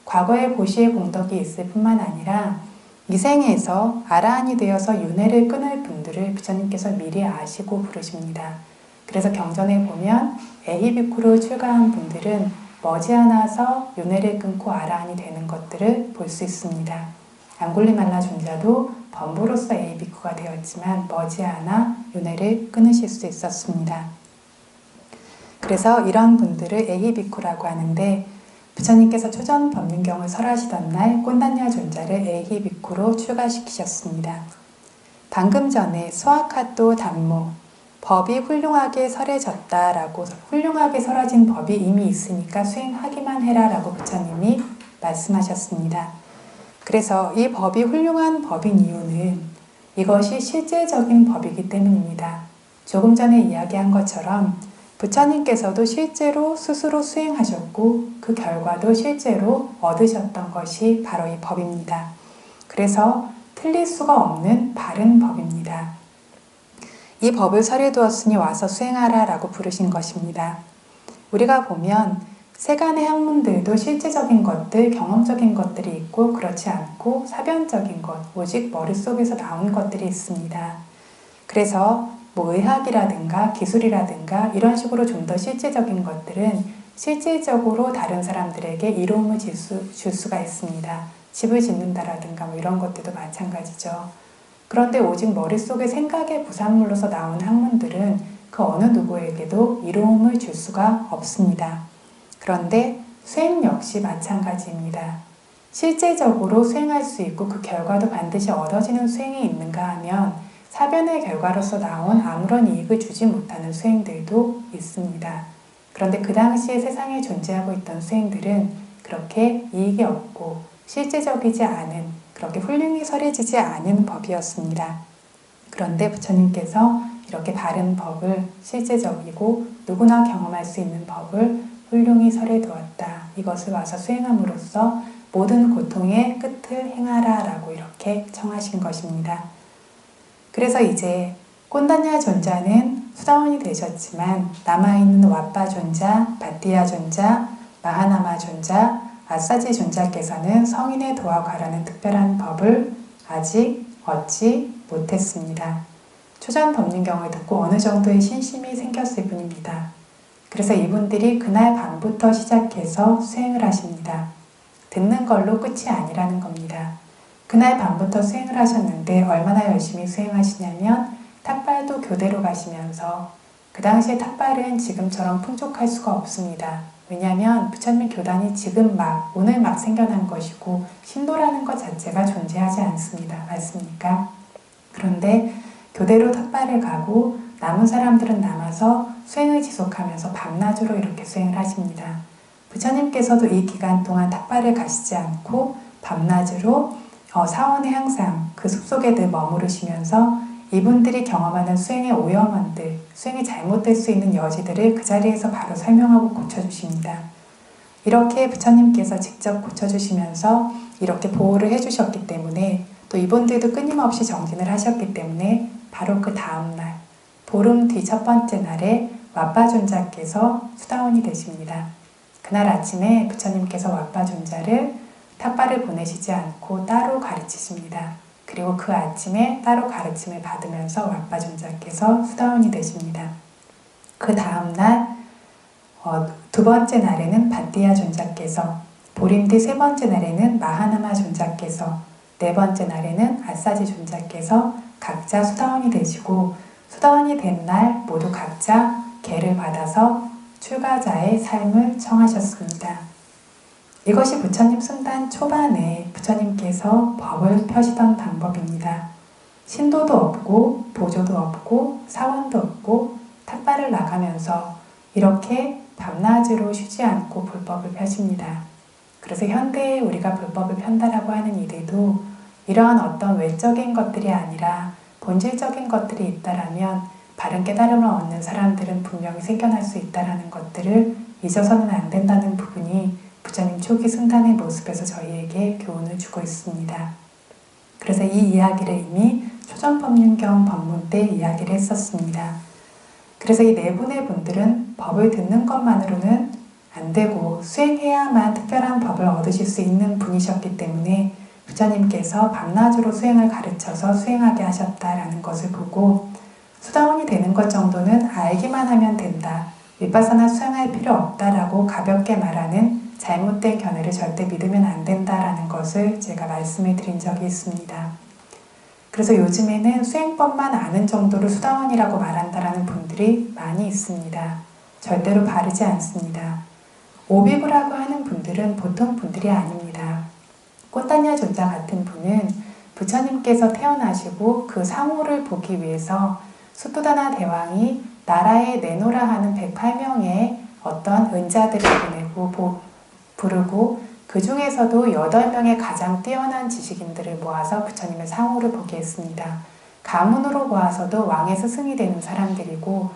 과거에 보시의 공덕이 있을 뿐만 아니라 이 생에서 아라한이 되어서 윤회를 끊을 분들을 부처님께서 미리 아시고 부르십니다. 그래서 경전에 보면 에히비쿠로 출가한 분들은 머지않아서 윤회를 끊고 아라한이 되는 것들을 볼 수 있습니다. 앙굴리말라 존자도 범부로서 에히비쿠가 되었지만 머지않아 윤회를 끊으실 수 있었습니다. 그래서 이런 분들을 에히비쿠라고 하는데, 부처님께서 초전 법륜경을 설하시던 날 꼰단냐 존자를 에히비쿠로 출가시키셨습니다. 방금 전에 수아카토 담모, 법이 훌륭하게 설해졌다라고, 훌륭하게 설해진 법이 이미 있으니까 수행하기만 해라 라고 부처님이 말씀하셨습니다. 그래서 이 법이 훌륭한 법인 이유는 이것이 실제적인 법이기 때문입니다. 조금 전에 이야기한 것처럼 부처님께서도 실제로 스스로 수행하셨고 그 결과도 실제로 얻으셨던 것이 바로 이 법입니다. 그래서 틀릴 수가 없는 바른 법입니다. 이 법을 설해 두었으니 와서 수행하라 라고 부르신 것입니다. 우리가 보면 세간의 학문들도 실제적인 것들, 경험적인 것들이 있고 그렇지 않고 사변적인 것, 오직 머릿속에서 나온 것들이 있습니다. 그래서 의학이라든가 기술이라든가 이런 식으로 좀 더 실제적인 것들은 실질적으로 다른 사람들에게 이로움을 줄 수가 있습니다. 집을 짓는다라든가 이런 것들도 마찬가지죠. 그런데 오직 머릿속에 생각의 부산물로서 나온 학문들은 그 어느 누구에게도 이로움을 줄 수가 없습니다. 그런데 수행 역시 마찬가지입니다. 실제적으로 수행할 수 있고 그 결과도 반드시 얻어지는 수행이 있는가 하면 사변의 결과로서 나온 아무런 이익을 주지 못하는 수행들도 있습니다. 그런데 그 당시에 세상에 존재하고 있던 수행들은 그렇게 이익이 없고 실제적이지 않은, 그렇게 훌륭히 설해지지 않은 법이었습니다. 그런데 부처님께서 이렇게 바른 법을, 실제적이고 누구나 경험할 수 있는 법을 훌륭히 설해 두었다. 이것을 와서 수행함으로써 모든 고통의 끝을 행하라 라고 이렇게 청하신 것입니다. 그래서 이제 꼰다냐 존자는 수다원이 되셨지만 남아있는 왓바 존자, 바띠야 존자, 마하나마 존자, 아사지 존자께서는 성인의 도와 관하는 특별한 법을 아직 얻지 못했습니다. 초전 법륜경을 듣고 어느 정도의 신심이 생겼을 뿐입니다. 그래서 이분들이 그날 밤부터 시작해서 수행을 하십니다. 듣는 걸로 끝이 아니라는 겁니다. 그날 밤부터 수행을 하셨는데 얼마나 열심히 수행하시냐면 탁발도 교대로 가시면서, 그 당시에 탁발은 지금처럼 풍족할 수가 없습니다. 왜냐하면 부처님 교단이 지금 오늘 막 생겨난 것이고 신도라는 것 자체가 존재하지 않습니다. 맞습니까? 그런데 교대로 탁발을 가고 남은 사람들은 남아서 수행을 지속하면서 밤낮으로 이렇게 수행을 하십니다. 부처님께서도 이 기간 동안 탁발을 가시지 않고 밤낮으로 사원에 항상 그 숲속에 늘 머무르시면서 이분들이 경험하는 수행의 오염원들, 수행이 잘못될 수 있는 여지들을 그 자리에서 바로 설명하고 고쳐주십니다. 이렇게 부처님께서 직접 고쳐주시면서 이렇게 보호를 해주셨기 때문에, 또 이분들도 끊임없이 정진을 하셨기 때문에 바로 그 다음날 보름 뒤 첫 번째 날에 왓바존자께서 수다원이 되십니다. 그날 아침에 부처님께서 왓바존자를 탁발을 보내시지 않고 따로 가르치십니다. 그리고 그 아침에 따로 가르침을 받으면서 왓바존자께서 수다원이 되십니다. 그 다음날 두 번째 날에는 바띠야 존자께서, 보림 뒤 세 번째 날에는 마하나마 존자께서, 네 번째 날에는 아사지 존자께서 각자 수다원이 되시고, 수다원이 된 날 모두 각자 계를 받아서 출가자의 삶을 청하셨습니다. 이것이 부처님 승단 초반에 부처님께서 법을 펴시던 방법입니다. 신도도 없고 보조도 없고 사원도 없고 탁발을 나가면서 이렇게 밤낮으로 쉬지 않고 불법을 펴십니다. 그래서 현대에 우리가 불법을 편다라고 하는 이들도 이러한 어떤 외적인 것들이 아니라 본질적인 것들이 있다라면 바른 깨달음을 얻는 사람들은 분명히 생겨날 수 있다라는 것들을 잊어서는 안 된다는 부분이 부처님 초기 승단의 모습에서 저희에게 교훈을 주고 있습니다. 그래서 이 이야기를 이미 초전법륜경 법문 때 이야기를 했었습니다. 그래서 이 네 분의 분들은 법을 듣는 것만으로는 안 되고 수행해야만 특별한 법을 얻으실 수 있는 분이셨기 때문에 부처님께서 밤낮으로 수행을 가르쳐서 수행하게 하셨다라는 것을 보고, 수다원이 되는 것 정도는 알기만 하면 된다, 윗바사나 수행할 필요 없다라고 가볍게 말하는 잘못된 견해를 절대 믿으면 안 된다라는 것을 제가 말씀을 드린 적이 있습니다. 그래서 요즘에는 수행법만 아는 정도로 수다원이라고 말한다라는 분들이 많이 있습니다. 절대로 바르지 않습니다. 오비구라고 하는 분들은 보통 분들이 아닙니다. 꼰다냐 존자 같은 분은 부처님께서 태어나시고 그 상호를 보기 위해서 수토다나 대왕이 나라에 내노라 하는 108명의 어떤 은자들을 보내고 부르고 그 중에서도 8명의 가장 뛰어난 지식인들을 모아서 부처님의 상호를 보게 했습니다. 가문으로 보아서도 왕의 스승이 되는 사람들이고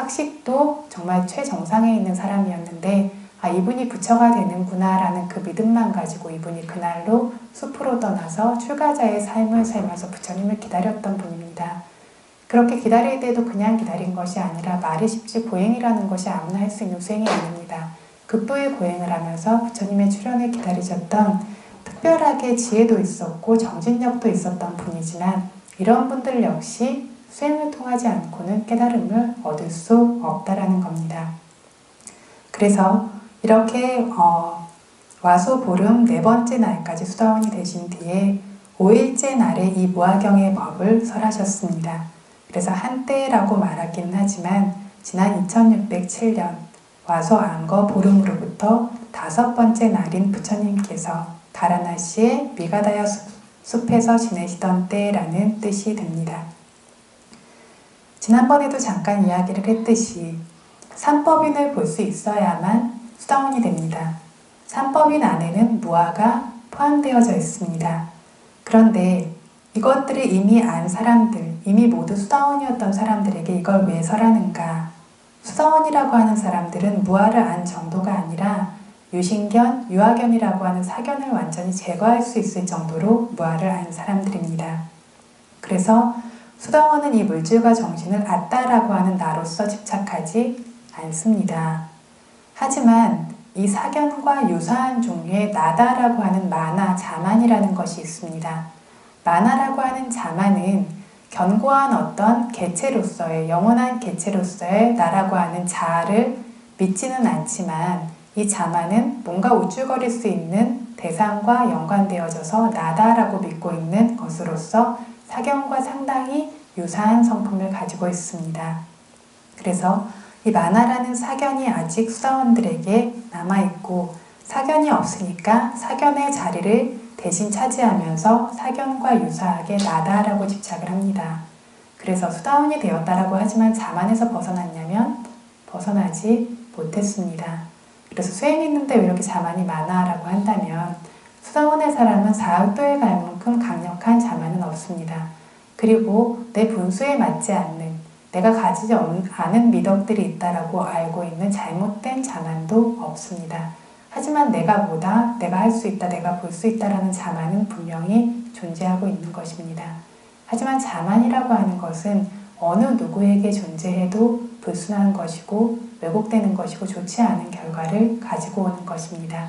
학식도 정말 최정상에 있는 사람이었는데 이분이 부처가 되는구나 라는 그 믿음만 가지고 이분이 그날로 숲으로 떠나서 출가자의 삶을 살면서 부처님을 기다렸던 분입니다. 그렇게 기다릴 때도 그냥 기다린 것이 아니라 말이 쉽지 고행이라는 것이 아무나 할 수 있는 수행이 아닙니다. 극도의 고행을 하면서 부처님의 출현을 기다리셨던 특별하게 지혜도 있었고 정진력도 있었던 분이지만 이런 분들 역시 수행을 통하지 않고는 깨달음을 얻을 수 없다라는 겁니다. 그래서 이렇게 와소 보름 4번째 날까지 수다원이 되신 뒤에 5일째 날에 이 무화경의 법을 설하셨습니다. 그래서 한때라고 말하기는 하지만 지난 2607년 와소 안거 보름으로부터 5번째 날인 부처님께서 바라나시의 미가다야 숲에서 지내시던 때라는 뜻이 됩니다. 지난번에도 잠깐 이야기를 했듯이 삼법인을 볼 수 있어야만 수다원이 됩니다. 삼법인 안에는 무아가 포함되어져 있습니다. 그런데 이것들을 이미 안 사람들, 이미 모두 수다원이었던 사람들에게 이걸 왜 설하는가? 수다원이라고 하는 사람들은 무아를 안 정도가 아니라 유신견, 유아견이라고 하는 사견을 완전히 제거할 수 있을 정도로 무아를 안 사람들입니다. 그래서 수다원은 이 물질과 정신을 아따라고 하는 나로서 집착하지 않습니다. 하지만 이 사견과 유사한 종류의 나다라고 하는 마나, 자만이라는 것이 있습니다. 마나라고 하는 자만은 견고한 어떤 개체로서의, 영원한 개체로서의 나라고 하는 자아를 믿지는 않지만 이 자만은 뭔가 우쭐거릴 수 있는 대상과 연관되어져서 나다라고 믿고 있는 것으로서 사견과 상당히 유사한 성품을 가지고 있습니다. 그래서 이 마나라는 사견이 아직 수다원들에게 남아있고 사견이 없으니까 사견의 자리를 대신 차지하면서 사견과 유사하게 나다라고 집착을 합니다. 그래서 수다원이 되었다라고 하지만 자만에서 벗어났냐면 벗어나지 못했습니다. 그래서 수행했는데 왜 이렇게 자만이 많아라고 한다면 수다원의 사람은 사학도에 갈 만큼 강력한 자만은 없습니다. 그리고 내 분수에 맞지 않는 내가 가지지 않은 미덕들이 있다라고 알고 있는 잘못된 자만도 없습니다. 하지만 내가 뭐다, 내가 할 수 있다, 내가 볼 수 있다라는 자만은 분명히 존재하고 있는 것입니다. 하지만 자만이라고 하는 것은 어느 누구에게 존재해도 불순한 것이고 왜곡되는 것이고 좋지 않은 결과를 가지고 오는 것입니다.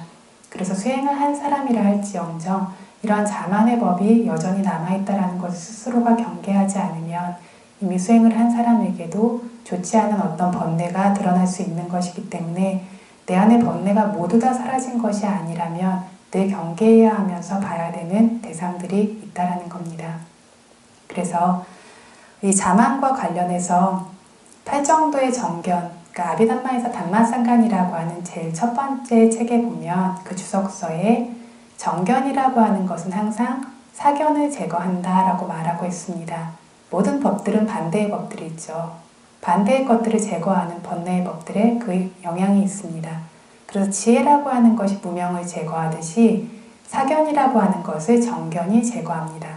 그래서 수행을 한 사람이라 할지언정 이러한 자만의 법이 여전히 남아있다는 것을 스스로가 경계하지 않으면 이미 수행을 한 사람에게도 좋지 않은 어떤 번뇌가 드러날 수 있는 것이기 때문에 내 안의 번뇌가 모두 다 사라진 것이 아니라면 늘 경계해야 하면서 봐야 되는 대상들이 있다는 겁니다. 그래서 이 자만과 관련해서 8정도의 정견, 그러니까 아비담마에서 담마상간이라고 하는 제일 첫 번째 책에 보면 그 주석서에 정견이라고 하는 것은 항상 사견을 제거한다라고 말하고 있습니다. 모든 법들은 반대의 법들이 있죠. 반대의 것들을 제거하는 번뇌의 법들에 그 영향이 있습니다. 그래서 지혜라고 하는 것이 무명을 제거하듯이 사견이라고 하는 것을 정견이 제거합니다.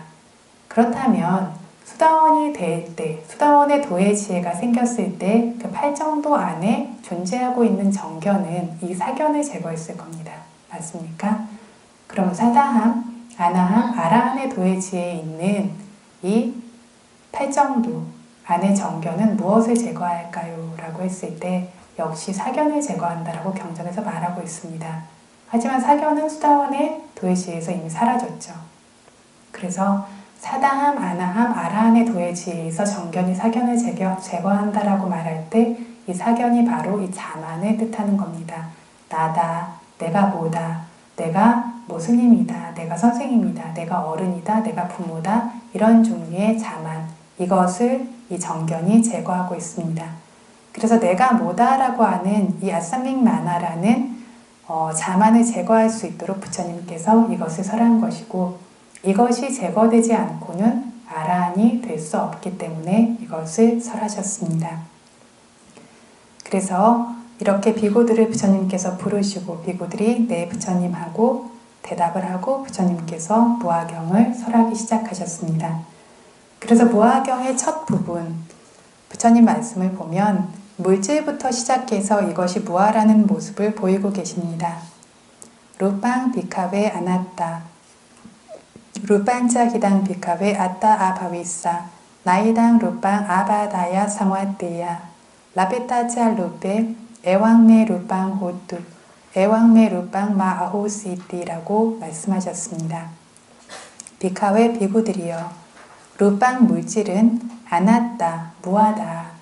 그렇다면 수다원이 될 때, 수다원의 도의 지혜가 생겼을 때 그 8정도 안에 존재하고 있는 정견은 이 사견을 제거했을 겁니다. 맞습니까? 그럼 사다함, 아나함, 아라한의 도의 지혜에 있는 이 8정도 안의 정견은 무엇을 제거할까요? 라고 했을 때 역시 사견을 제거한다라고 경전에서 말하고 있습니다. 하지만 사견은 수다원의 도의 지혜에서 이미 사라졌죠. 그래서 사다함, 아나함, 아라한의 도의 지혜에서 정견이 사견을 제거한다라고 말할 때 이 사견이 바로 이 자만을 뜻하는 겁니다. 나다, 내가 뭐다, 내가 뭐 스님이다, 내가 선생님이다, 내가 어른이다, 내가 부모다 이런 종류의 자만, 이것을 이 정견이 제거하고 있습니다. 그래서 내가 뭐다라고 하는 이 아삼믹마나라는 자만을 제거할 수 있도록 부처님께서 이것을 설한 것이고 이것이 제거되지 않고는 아라한이 될 수 없기 때문에 이것을 설하셨습니다. 그래서 이렇게 비구들을 부처님께서 부르시고 비구들이 네 부처님하고 대답을 하고 부처님께서 무화경을 설하기 시작하셨습니다. 그래서 무화경의 첫 부분, 부처님 말씀을 보면 물질부터 시작해서 이것이 무아라는 모습을 보이고 계십니다. 루빵 비카베 아나따 루panca hidang bhikkhave atta abhavissa naidang rupang abadaya samvatteya lapetacha rupe 에왕메 루빵 호뚜 에왕메 루빵 마아호시띠라고 말씀하셨습니다. 비카웨 비구들이여 루빵 물질은 아나따 무하다.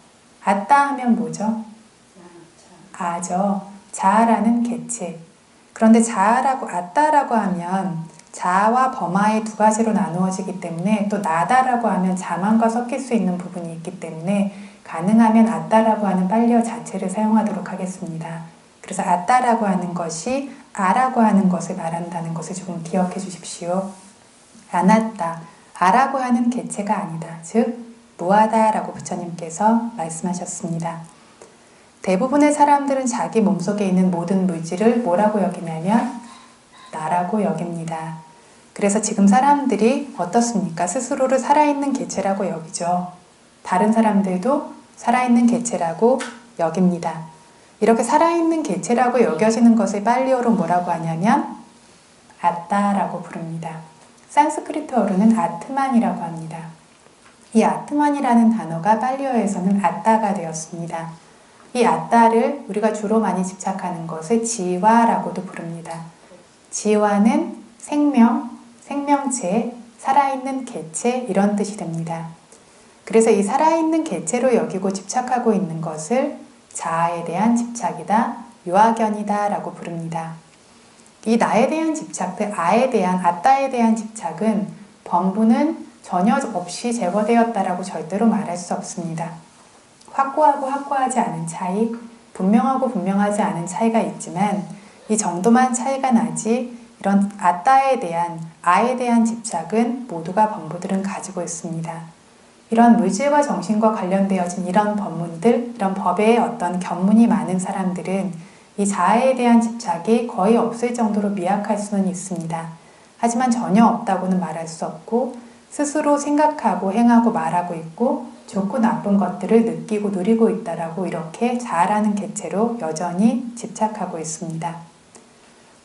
아따 하면 뭐죠? 아죠. 자아라는 개체. 그런데 자아라고 아따라고 하면 자아와 범아의 두 가지로 나누어지기 때문에 또 나다라고 하면 자만과 섞일 수 있는 부분이 있기 때문에 가능하면 아따라고 하는 빨리어 자체를 사용하도록 하겠습니다. 그래서 아따라고 하는 것이 아라고 하는 것을 말한다는 것을 조금 기억해 주십시오. 아나따, 아라고 하는 개체가 아니다. 즉 무하다라고 부처님께서 말씀하셨습니다. 대부분의 사람들은 자기 몸속에 있는 모든 물질을 뭐라고 여기냐면 나라고 여깁니다. 그래서 지금 사람들이 어떻습니까? 스스로를 살아있는 개체라고 여기죠. 다른 사람들도 살아있는 개체라고 여깁니다. 이렇게 살아있는 개체라고 여겨지는 것을 빨리어로 뭐라고 하냐면 아따라고 부릅니다. 산스크리트어로는 아트만이라고 합니다. 이 아트만이라는 단어가 빨리어에서는 아따가 되었습니다. 이 아따를 우리가 주로 많이 집착하는 것을 지와라고도 부릅니다. 지와는 생명, 생명체, 살아있는 개체 이런 뜻이 됩니다. 그래서 이 살아있는 개체로 여기고 집착하고 있는 것을 자아에 대한 집착이다, 유아견이다 라고 부릅니다. 이 나에 대한 집착들, 아에 대한, 아따에 대한 집착은 범부는 전혀 없이 제거되었다라고 절대로 말할 수 없습니다. 확고하고 확고하지 않은 차이, 분명하고 분명하지 않은 차이가 있지만 이 정도만 차이가 나지 이런 아따에 대한, 아에 대한 집착은 모두가 범부들은 가지고 있습니다. 이런 물질과 정신과 관련되어진 이런 법문들, 이런 법에 어떤 견문이 많은 사람들은 이 자아에 대한 집착이 거의 없을 정도로 미약할 수는 있습니다. 하지만 전혀 없다고는 말할 수 없고 스스로 생각하고 행하고 말하고 있고 좋고 나쁜 것들을 느끼고 누리고 있다라고 이렇게 자아라는 개체로 여전히 집착하고 있습니다.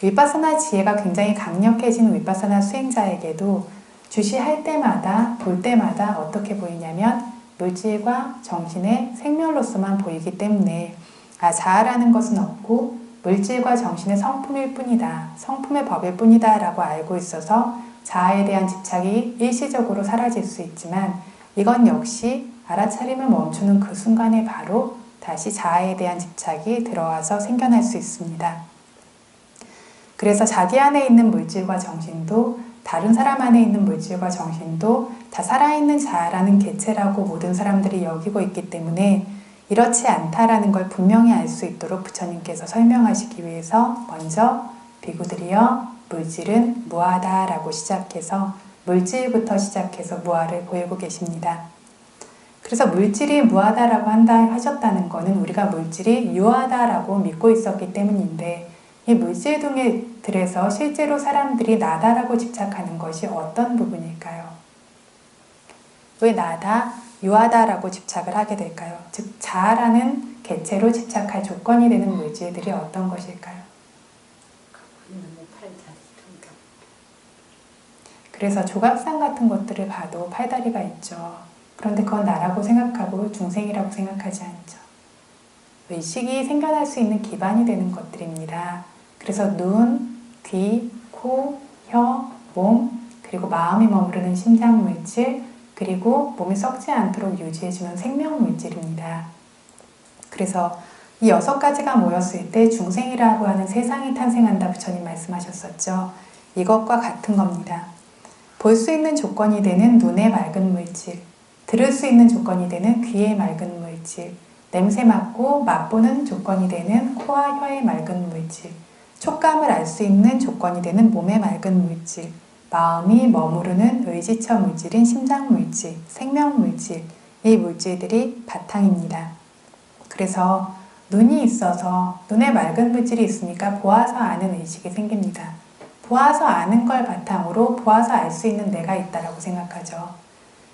위파사나 지혜가 굉장히 강력해진 위파사나 수행자에게도 주시할 때마다 볼 때마다 어떻게 보이냐면 물질과 정신의 생멸로서만 보이기 때문에 자아라는 것은 없고 물질과 정신의 성품일 뿐이다. 성품의 법일 뿐이다 라고 알고 있어서 자아에 대한 집착이 일시적으로 사라질 수 있지만 이건 역시 알아차림을 멈추는 그 순간에 바로 다시 자아에 대한 집착이 들어와서 생겨날 수 있습니다. 그래서 자기 안에 있는 물질과 정신도 다른 사람 안에 있는 물질과 정신도 다 살아있는 자아라는 개체라고 모든 사람들이 여기고 있기 때문에 이렇지 않다라는 걸 분명히 알 수 있도록 부처님께서 설명하시기 위해서 먼저 비구들이여 물질은 무하다라고 시작해서 물질부터 시작해서 무아를 보이고 계십니다. 그래서 물질이 무하다라고 하셨다는 것은 우리가 물질이 유하다라고 믿고 있었기 때문인데 이 물질들에서 실제로 사람들이 나다라고 집착하는 것이 어떤 부분일까요? 왜 나다, 유하다라고 집착을 하게 될까요? 즉 자아라는 개체로 집착할 조건이 되는 물질들이 어떤 것일까요? 그래서 조각상 같은 것들을 봐도 팔다리가 있죠. 그런데 그건 나라고 생각하고 중생이라고 생각하지 않죠. 의식이 생겨날 수 있는 기반이 되는 것들입니다. 그래서 눈, 귀, 코, 혀, 몸, 그리고 마음이 머무르는 심장물질, 그리고 몸이 썩지 않도록 유지해주는 생명물질입니다. 그래서 이 6가지가 모였을 때 중생이라고 하는 세상이 탄생한다 부처님 말씀하셨었죠. 이것과 같은 겁니다. 볼 수 있는 조건이 되는 눈의 맑은 물질, 들을 수 있는 조건이 되는 귀의 맑은 물질, 냄새 맡고 맛보는 조건이 되는 코와 혀의 맑은 물질, 촉감을 알 수 있는 조건이 되는 몸의 맑은 물질, 마음이 머무르는 의지처 물질인 심장 물질, 생명 물질, 이 물질들이 바탕입니다. 그래서 눈이 있어서 눈에 맑은 물질이 있으니까 보아서 아는 의식이 생깁니다. 보아서 아는 걸 바탕으로 보아서 알 수 있는 내가 있다라고 생각하죠.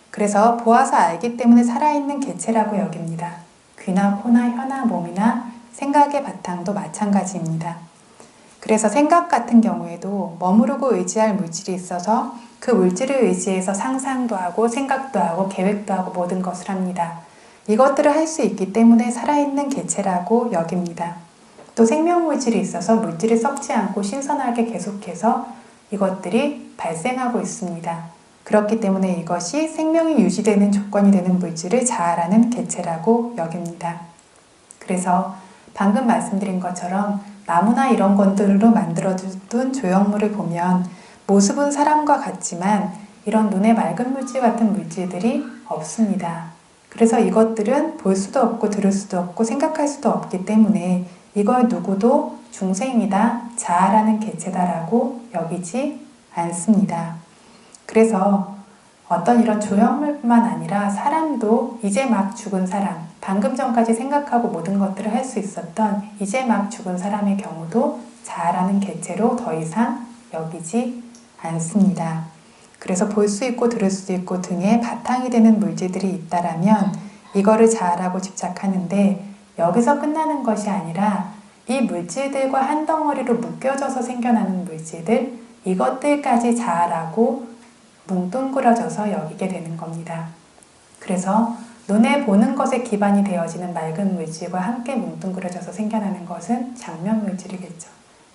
그래서 보아서 알기 때문에 살아있는 개체라고 여깁니다. 귀나 코나 혀나 몸이나 생각의 바탕도 마찬가지입니다. 그래서 생각 같은 경우에도 머무르고 의지할 물질이 있어서 그 물질을 의지해서 상상도 하고 생각도 하고 계획도 하고 모든 것을 합니다. 이것들을 할 수 있기 때문에 살아있는 개체라고 여깁니다. 또 생명물질이 있어서 물질이 썩지 않고 신선하게 계속해서 이것들이 발생하고 있습니다. 그렇기 때문에 이것이 생명이 유지되는 조건이 되는 물질을 자아라는 개체라고 여깁니다. 그래서 방금 말씀드린 것처럼 나무나 이런 것들로 만들어둔 조형물을 보면 모습은 사람과 같지만 이런 눈에 맑은 물질 같은 물질들이 없습니다. 그래서 이것들은 볼 수도 없고 들을 수도 없고 생각할 수도 없기 때문에 이걸 누구도 중생이다, 자아라는 개체다라고 여기지 않습니다. 그래서 어떤 이런 조형물뿐만 아니라 사람도 이제 막 죽은 사람, 방금 전까지 생각하고 모든 것들을 할 수 있었던 이제 막 죽은 사람의 경우도 자아라는 개체로 더 이상 여기지 않습니다. 그래서 볼 수 있고 들을 수도 있고 등의 바탕이 되는 물질들이 있다라면 이거를 자아라고 집착하는데 여기서 끝나는 것이 아니라 이 물질들과 한 덩어리로 묶여져서 생겨나는 물질들, 이것들까지 자아라고 뭉뚱그려져서 여기게 되는 겁니다. 그래서 눈에 보는 것에 기반이 되어지는 맑은 물질과 함께 뭉뚱그려져서 생겨나는 것은 장면 물질이겠죠.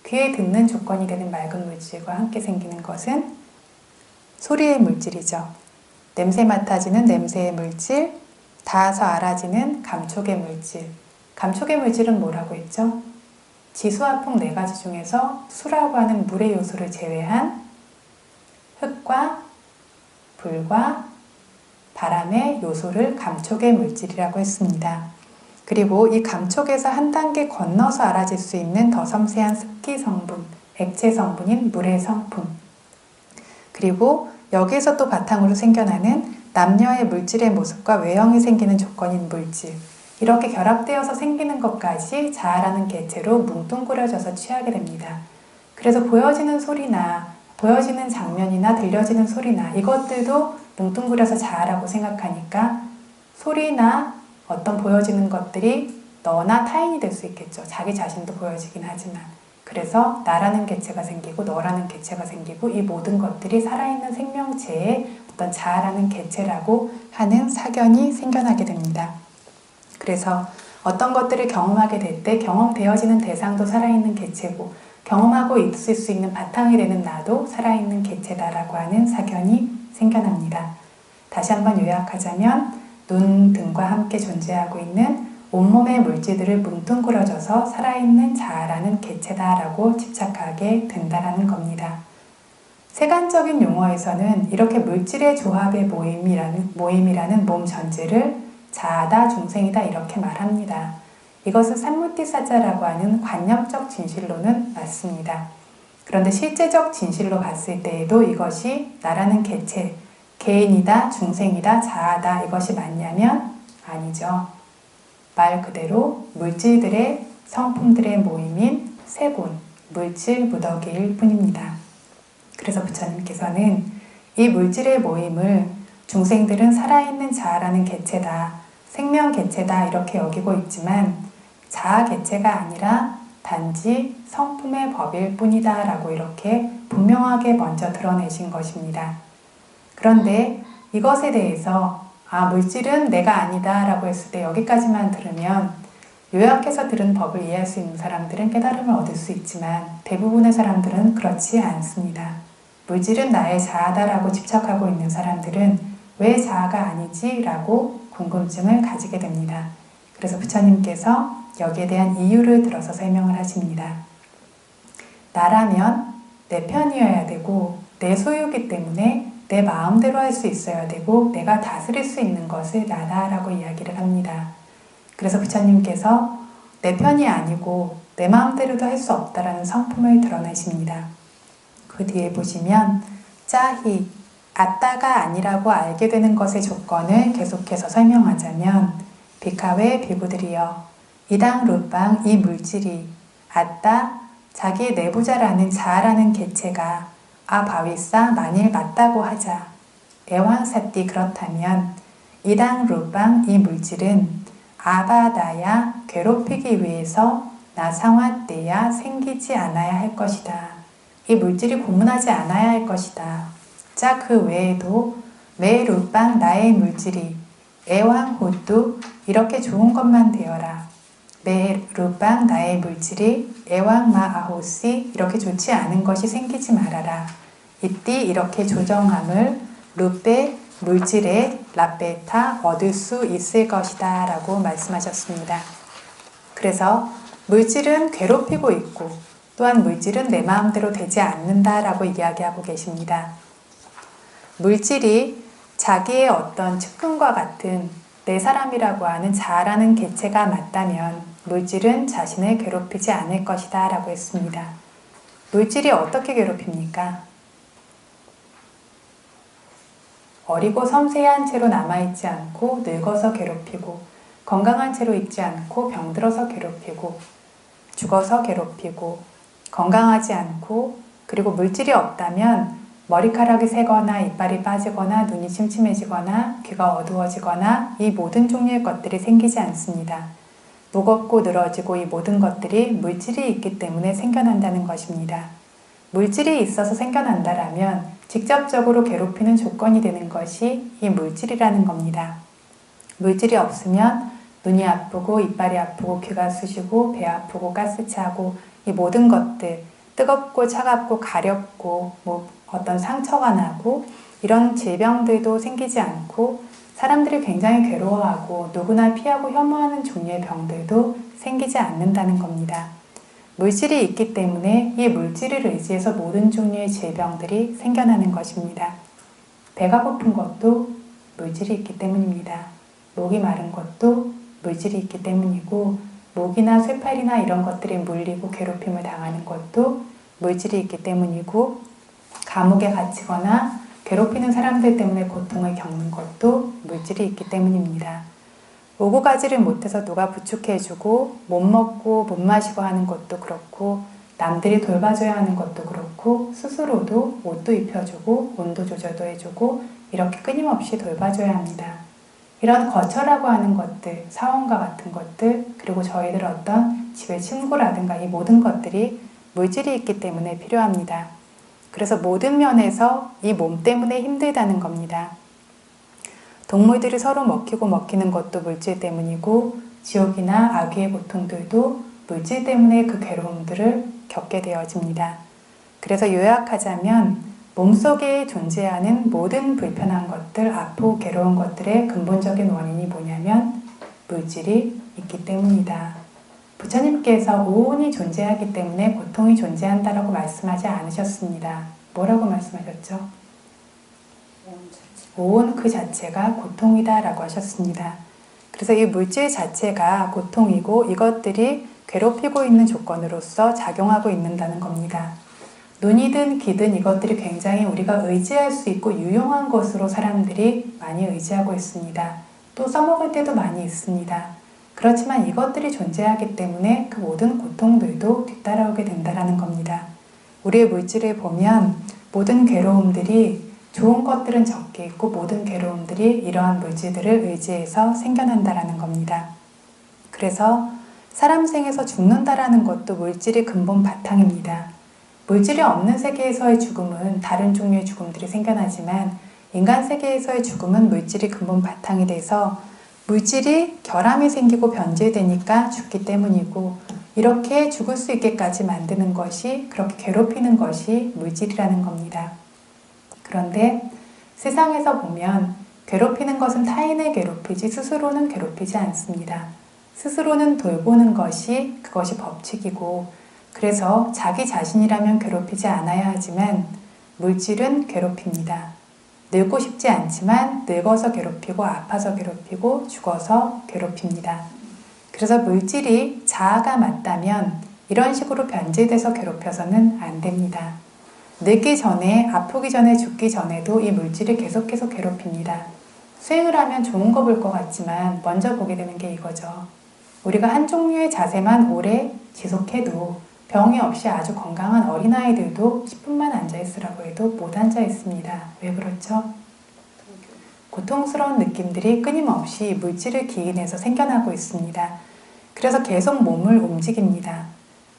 귀에 듣는 조건이 되는 맑은 물질과 함께 생기는 것은 소리의 물질이죠. 냄새 맡아지는 냄새의 물질, 닿아서 알아지는 감촉의 물질. 감촉의 물질은 뭐라고 했죠? 지수화풍 4가지 중에서 수라고 하는 물의 요소를 제외한 흙과 불과 바람의 요소를 감촉의 물질이라고 했습니다. 그리고 이 감촉에서 한 단계 건너서 알아질 수 있는 더 섬세한 습기 성분, 액체 성분인 물의 성품. 그리고 여기에서 또 바탕으로 생겨나는 남녀의 물질의 모습과 외형이 생기는 조건인 물질. 이렇게 결합되어서 생기는 것까지 자아라는 개체로 뭉뚱그려져서 취하게 됩니다. 그래서 보여지는 소리나 보여지는 장면이나 들려지는 소리나 이것들도 뭉뚱그려서 자아라고 생각하니까 소리나 어떤 보여지는 것들이 너나 타인이 될 수 있겠죠. 자기 자신도 보여지긴 하지만. 그래서 나라는 개체가 생기고 너라는 개체가 생기고 이 모든 것들이 살아있는 생명체의 어떤 자아라는 개체라고 하는 사견이 생겨나게 됩니다. 그래서 어떤 것들을 경험하게 될 때 경험되어지는 대상도 살아있는 개체고 경험하고 있을 수 있는 바탕이 되는 나도 살아있는 개체다라고 하는 사견이 생겨납니다. 다시 한번 요약하자면 눈 등과 함께 존재하고 있는 온몸의 물질들을 뭉뚱그려져서 살아있는 자아라는 개체다라고 집착하게 된다라는 겁니다. 세간적인 용어에서는 이렇게 물질의 조합의 모임이라는 몸 전체를 자아다, 중생이다 이렇게 말합니다. 이것은 삼무띠사자라고 하는 관념적 진실로는 맞습니다. 그런데 실제적 진실로 봤을 때에도 이것이 나라는 개체, 개인이다, 중생이다, 자아다 이것이 맞냐면 아니죠. 말 그대로 물질들의 성품들의 모임인 세본, 물질 무더기일 뿐입니다. 그래서 부처님께서는 이 물질의 모임을 중생들은 살아있는 자아라는 개체다, 생명 개체다 이렇게 여기고 있지만 자아 개체가 아니라 단지 성품의 법일 뿐이다 라고 이렇게 분명하게 먼저 드러내신 것입니다. 그런데 이것에 대해서 물질은 내가 아니다 라고 했을 때 여기까지만 들으면 요약해서 들은 법을 이해할 수 있는 사람들은 깨달음을 얻을 수 있지만 대부분의 사람들은 그렇지 않습니다. 물질은 나의 자아다 라고 집착하고 있는 사람들은 왜 자아가 아니지? 라고 궁금증을 가지게 됩니다. 그래서 부처님께서 여기에 대한 이유를 들어서 설명을 하십니다. 나라면 내 편이어야 되고 내 소유이기 때문에 내 마음대로 할 수 있어야 되고 내가 다스릴 수 있는 것을 나다라고 이야기를 합니다. 그래서 부처님께서 내 편이 아니고 내 마음대로도 할 수 없다라는 성품을 드러내십니다. 그 뒤에 보시면 짜히, 아따가 아니라고 알게 되는 것의 조건을 계속해서 설명하자면 비카웨 비구들이여 이당 루빵 이 물질이 아따 자기 내부자라는 자아라는 개체가 아바위싸 만일 맞다고 하자 애왕사띠 그렇다면 이당 루빵 이 물질은 아바다야 괴롭히기 위해서 나상화때야 생기지 않아야 할 것이다. 이 물질이 고문하지 않아야 할 것이다. 자, 그 외에도 매 루빵 나의 물질이 애왕호뚜 이렇게 좋은 것만 되어라. 매 루빵 나의 물질이 애왕마아호시 이렇게 좋지 않은 것이 생기지 말아라. 이띠 이렇게 조정함을 루페 물질에 라페타 얻을 수 있을 것이다 라고 말씀하셨습니다. 그래서 물질은 괴롭히고 있고 또한 물질은 내 마음대로 되지 않는다 라고 이야기하고 계십니다. 물질이 자기의 어떤 측근과 같은 내 사람이라고 하는 자아라는 개체가 맞다면 물질은 자신을 괴롭히지 않을 것이다 라고 했습니다. 물질이 어떻게 괴롭힙니까? 어리고 섬세한 채로 남아있지 않고 늙어서 괴롭히고 건강한 채로 있지 않고 병들어서 괴롭히고 죽어서 괴롭히고 건강하지 않고 그리고 물질이 없다면 머리카락이 새거나 이빨이 빠지거나 눈이 침침해지거나 귀가 어두워지거나 이 모든 종류의 것들이 생기지 않습니다. 무겁고 늘어지고 이 모든 것들이 물질이 있기 때문에 생겨난다는 것입니다. 물질이 있어서 생겨난다라면 직접적으로 괴롭히는 조건이 되는 것이 이 물질이라는 겁니다. 물질이 없으면 눈이 아프고 이빨이 아프고 귀가 쑤시고 배 아프고 가스차고 이 모든 것들 뜨겁고 차갑고 가렵고 어떤 상처가 나고 이런 질병들도 생기지 않고 사람들이 굉장히 괴로워하고 누구나 피하고 혐오하는 종류의 병들도 생기지 않는다는 겁니다. 물질이 있기 때문에 이 물질을 의지해서 모든 종류의 질병들이 생겨나는 것입니다. 배가 고픈 것도 물질이 있기 때문입니다. 목이 마른 것도 물질이 있기 때문이고 목이나 쇠팔이나 이런 것들이 물리고 괴롭힘을 당하는 것도 물질이 있기 때문이고 감옥에 갇히거나 괴롭히는 사람들 때문에 고통을 겪는 것도 물질이 있기 때문입니다. 오고 가지를 못해서 누가 부축해주고 못 먹고 못 마시고 하는 것도 그렇고 남들이 돌봐줘야 하는 것도 그렇고 스스로도 옷도 입혀주고 온도 조절도 해주고 이렇게 끊임없이 돌봐줘야 합니다. 이런 거처라고 하는 것들, 사원과 같은 것들 그리고 저희들 어떤 집의 침구라든가 이 모든 것들이 물질이 있기 때문에 필요합니다. 그래서 모든 면에서 이 몸 때문에 힘들다는 겁니다. 동물들이 서로 먹히고 먹히는 것도 물질 때문이고 지옥이나 아귀의 고통들도 물질 때문에 그 괴로움들을 겪게 되어집니다. 그래서 요약하자면 몸속에 존재하는 모든 불편한 것들, 아프고 괴로운 것들의 근본적인 원인이 뭐냐면 물질이 있기 때문이다. 부처님께서 오온이 존재하기 때문에 고통이 존재한다라고 말씀하지 않으셨습니다. 뭐라고 말씀하셨죠? 오온 그 자체가 고통이다 라고 하셨습니다. 그래서 이 물질 자체가 고통이고 이것들이 괴롭히고 있는 조건으로서 작용하고 있는다는 겁니다. 눈이든 귀든 이것들이 굉장히 우리가 의지할 수 있고 유용한 것으로 사람들이 많이 의지하고 있습니다. 또 써먹을 때도 많이 있습니다. 그렇지만 이것들이 존재하기 때문에 그 모든 고통들도 뒤따라오게 된다는 겁니다. 우리의 물질을 보면 모든 괴로움들이 좋은 것들은 적게 있고 모든 괴로움들이 이러한 물질들을 의지해서 생겨난다는 겁니다. 그래서 사람 생에서 죽는다라는 것도 물질이 근본 바탕입니다. 물질이 없는 세계에서의 죽음은 다른 종류의 죽음들이 생겨나지만 인간 세계에서의 죽음은 물질이 근본 바탕이 돼서 물질이 결함이 생기고 변질되니까 죽기 때문이고 이렇게 죽을 수 있게까지 만드는 것이 그렇게 괴롭히는 것이 물질이라는 겁니다. 그런데 세상에서 보면 괴롭히는 것은 타인을 괴롭히지 스스로는 괴롭히지 않습니다. 스스로는 돌보는 것이 그것이 법칙이고 그래서 자기 자신이라면 괴롭히지 않아야 하지만 물질은 괴롭힙니다. 늙고 싶지 않지만 늙어서 괴롭히고 아파서 괴롭히고 죽어서 괴롭힙니다. 그래서 물질이 자아가 맞다면 이런 식으로 변질돼서 괴롭혀서는 안 됩니다. 늙기 전에, 아프기 전에, 죽기 전에도 이 물질이 계속해서 괴롭힙니다. 수행을 하면 좋은 거 볼 것 같지만 먼저 보게 되는 게 이거죠. 우리가 한 종류의 자세만 오래 지속해도 병이 없이 아주 건강한 어린아이들도 10분만 앉아있으라고 해도 못 앉아있습니다. 왜 그렇죠? 고통스러운 느낌들이 끊임없이 물질을 기인해서 생겨나고 있습니다. 그래서 계속 몸을 움직입니다.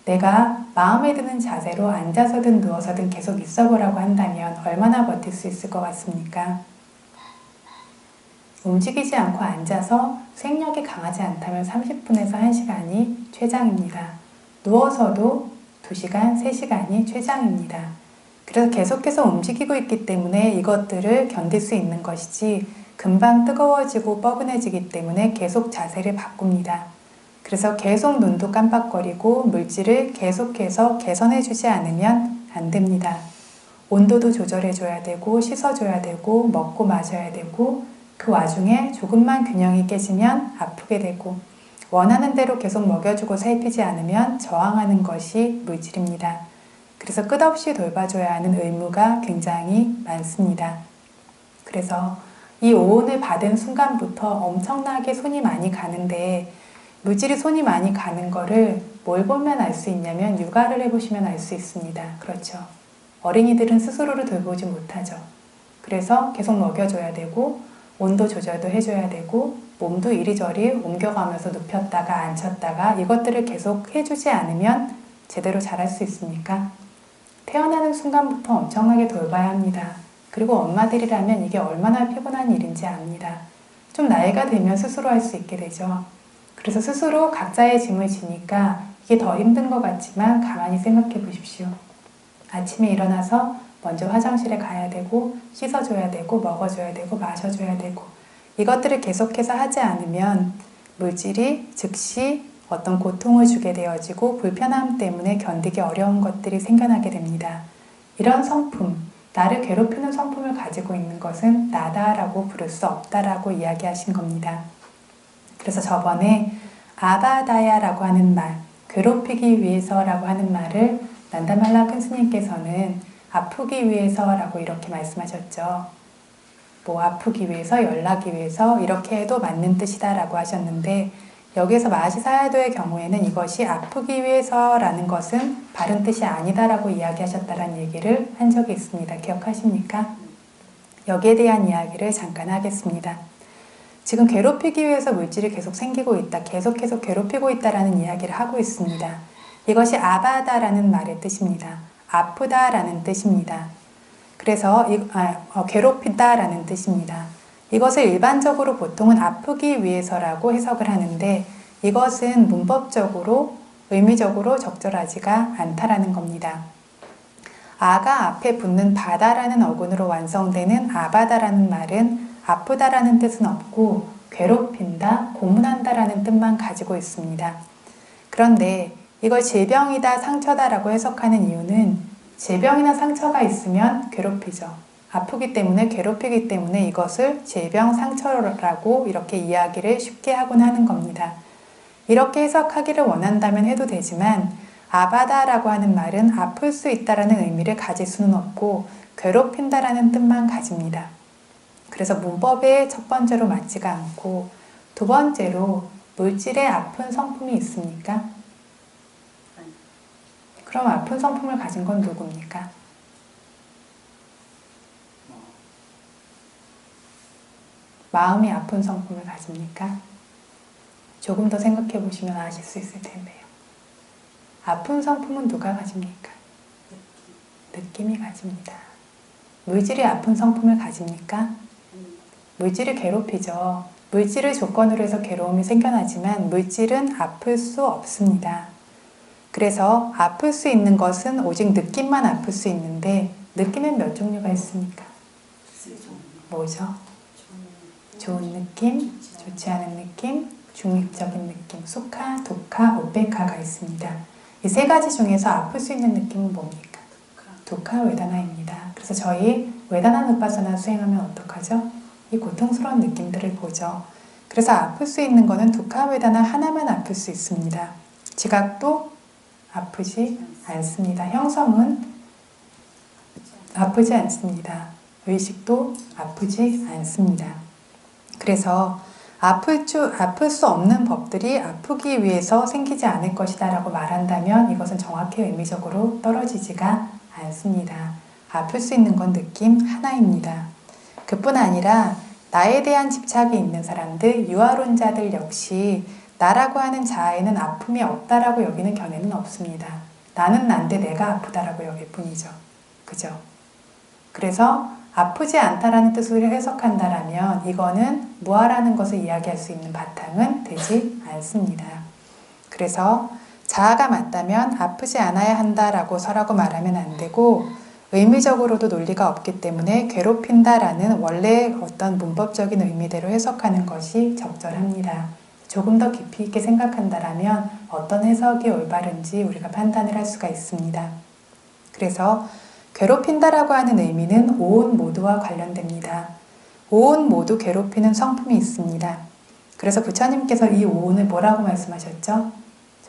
내가 마음에 드는 자세로 앉아서든 누워서든 계속 있어보라고 한다면 얼마나 버틸 수 있을 것 같습니까? 움직이지 않고 앉아서 생력이 강하지 않다면 30분에서 1시간이 최장입니다. 누워서도 2시간, 3시간이 최장입니다. 그래서 계속해서 움직이고 있기 때문에 이것들을 견딜 수 있는 것이지 금방 뜨거워지고 뻐근해지기 때문에 계속 자세를 바꿉니다. 그래서 계속 눈도 깜빡거리고 물질을 계속해서 개선해주지 않으면 안 됩니다. 온도도 조절해줘야 되고 씻어줘야 되고 먹고 마셔야 되고 그 와중에 조금만 균형이 깨지면 아프게 되고 원하는 대로 계속 먹여주고 살피지 않으면 저항하는 것이 물질입니다. 그래서 끝없이 돌봐줘야 하는 의무가 굉장히 많습니다. 그래서 이 오온을 받은 순간부터 엄청나게 손이 많이 가는데 물질이 손이 많이 가는 거를 뭘 보면 알 수 있냐면 육아를 해보시면 알 수 있습니다. 그렇죠. 어린이들은 스스로를 돌보지 못하죠. 그래서 계속 먹여줘야 되고 온도 조절도 해줘야 되고 몸도 이리저리 옮겨가면서 눕혔다가 앉혔다가 이것들을 계속 해주지 않으면 제대로 자랄 수 있습니까? 태어나는 순간부터 엄청나게 돌봐야 합니다. 그리고 엄마들이라면 이게 얼마나 피곤한 일인지 압니다. 좀 나이가 들면 스스로 할 수 있게 되죠. 그래서 스스로 각자의 짐을 지니까 이게 더 힘든 것 같지만 가만히 생각해 보십시오. 아침에 일어나서 먼저 화장실에 가야 되고 씻어줘야 되고 먹어줘야 되고 마셔줘야 되고 이것들을 계속해서 하지 않으면 물질이 즉시 어떤 고통을 주게 되어지고 불편함 때문에 견디기 어려운 것들이 생겨나게 됩니다. 이런 성품, 나를 괴롭히는 성품을 가지고 있는 것은 나다라고 부를 수 없다라고 이야기하신 겁니다. 그래서 저번에 아바다야라고 하는 말, 괴롭히기 위해서라고 하는 말을 난다말라 큰 스님께서는 아프기 위해서라고 이렇게 말씀하셨죠. 뭐 아프기 위해서, 열나기 위해서 이렇게 해도 맞는 뜻이다라고 하셨는데 여기에서 마하시사야도의 경우에는 이것이 아프기 위해서라는 것은 바른 뜻이 아니다라고 이야기하셨다는 얘기를 한 적이 있습니다. 기억하십니까? 여기에 대한 이야기를 잠깐 하겠습니다. 지금 괴롭히기 위해서 물질이 계속 생기고 있다, 계속 괴롭히고 있다라는 이야기를 하고 있습니다. 이것이 아바다라는 말의 뜻입니다. 아프다라는 뜻입니다. 그래서 괴롭힌다라는 뜻입니다. 이것을 일반적으로 보통은 아프기 위해서라고 해석을 하는데 이것은 문법적으로 의미적으로 적절하지가 않다라는 겁니다. 아가 앞에 붙는 바다라는 어근으로 완성되는 아바다라는 말은 아프다라는 뜻은 없고 괴롭힌다, 고문한다라는 뜻만 가지고 있습니다. 그런데 이걸 질병이다, 상처다라고 해석하는 이유는 질병이나 상처가 있으면 괴롭히죠. 아프기 때문에 괴롭히기 때문에 이것을 질병, 상처라고 이렇게 이야기를 쉽게 하곤 하는 겁니다. 이렇게 해석하기를 원한다면 해도 되지만 아바다라고 하는 말은 아플 수 있다라는 의미를 가질 수는 없고 괴롭힌다라는 뜻만 가집니다. 그래서 문법에 첫 번째로 맞지가 않고 두 번째로 물질에 아픈 성품이 있습니까? 그럼 아픈 성품을 가진 건 누굽니까? 마음이 아픈 성품을 가집니까? 조금 더 생각해 보시면 아실 수 있을 텐데요. 아픈 성품은 누가 가집니까? 느낌이 가집니다. 물질이 아픈 성품을 가집니까? 물질을 괴롭히죠. 물질을 조건으로 해서 괴로움이 생겨나지만 물질은 아플 수 없습니다. 그래서 아플 수 있는 것은 오직 느낌만 아플 수 있는데 느낌은 몇 종류가 있습니까? 뭐죠? 좋은 느낌, 좋지 않은 느낌, 중립적인 느낌, 수카, 도카, 우페카가 있습니다. 이 세 가지 중에서 아플 수 있는 느낌은 뭡니까? 도카 웨다나입니다. 그래서 저희 웨다나 누파사나 수행하면 어떡하죠? 이 고통스러운 느낌들을 보죠. 그래서 아플 수 있는 거는 도카 웨다나 하나만 아플 수 있습니다. 지각도 아프지 않습니다. 형성은 아프지 않습니다. 의식도 아프지 않습니다. 그래서 아플 수 없는 법들이 아프기 위해서 생기지 않을 것이다 라고 말한다면 이것은 정확히 의미적으로 떨어지지가 않습니다. 아플 수 있는 건 느낌 하나입니다. 그뿐 아니라 나에 대한 집착이 있는 사람들, 유아론자들 역시 나라고 하는 자아에는 아픔이 없다라고 여기는 견해는 없습니다. 나는 난데 내가 아프다라고 여길 뿐이죠. 그죠? 그래서 아프지 않다라는 뜻으로 해석한다라면 이거는 무아라는 것을 이야기할 수 있는 바탕은 되지 않습니다. 그래서 자아가 맞다면 아프지 않아야 한다라고 서라고 말하면 안 되고 의미적으로도 논리가 없기 때문에 괴롭힌다라는 원래 어떤 문법적인 의미대로 해석하는 것이 적절합니다. 조금 더 깊이 있게 생각한다라면 어떤 해석이 올바른지 우리가 판단을 할 수가 있습니다. 그래서 괴롭힌다라고 하는 의미는 오온 모두와 관련됩니다. 오온 모두 괴롭히는 성품이 있습니다. 그래서 부처님께서 이 오온을 뭐라고 말씀하셨죠?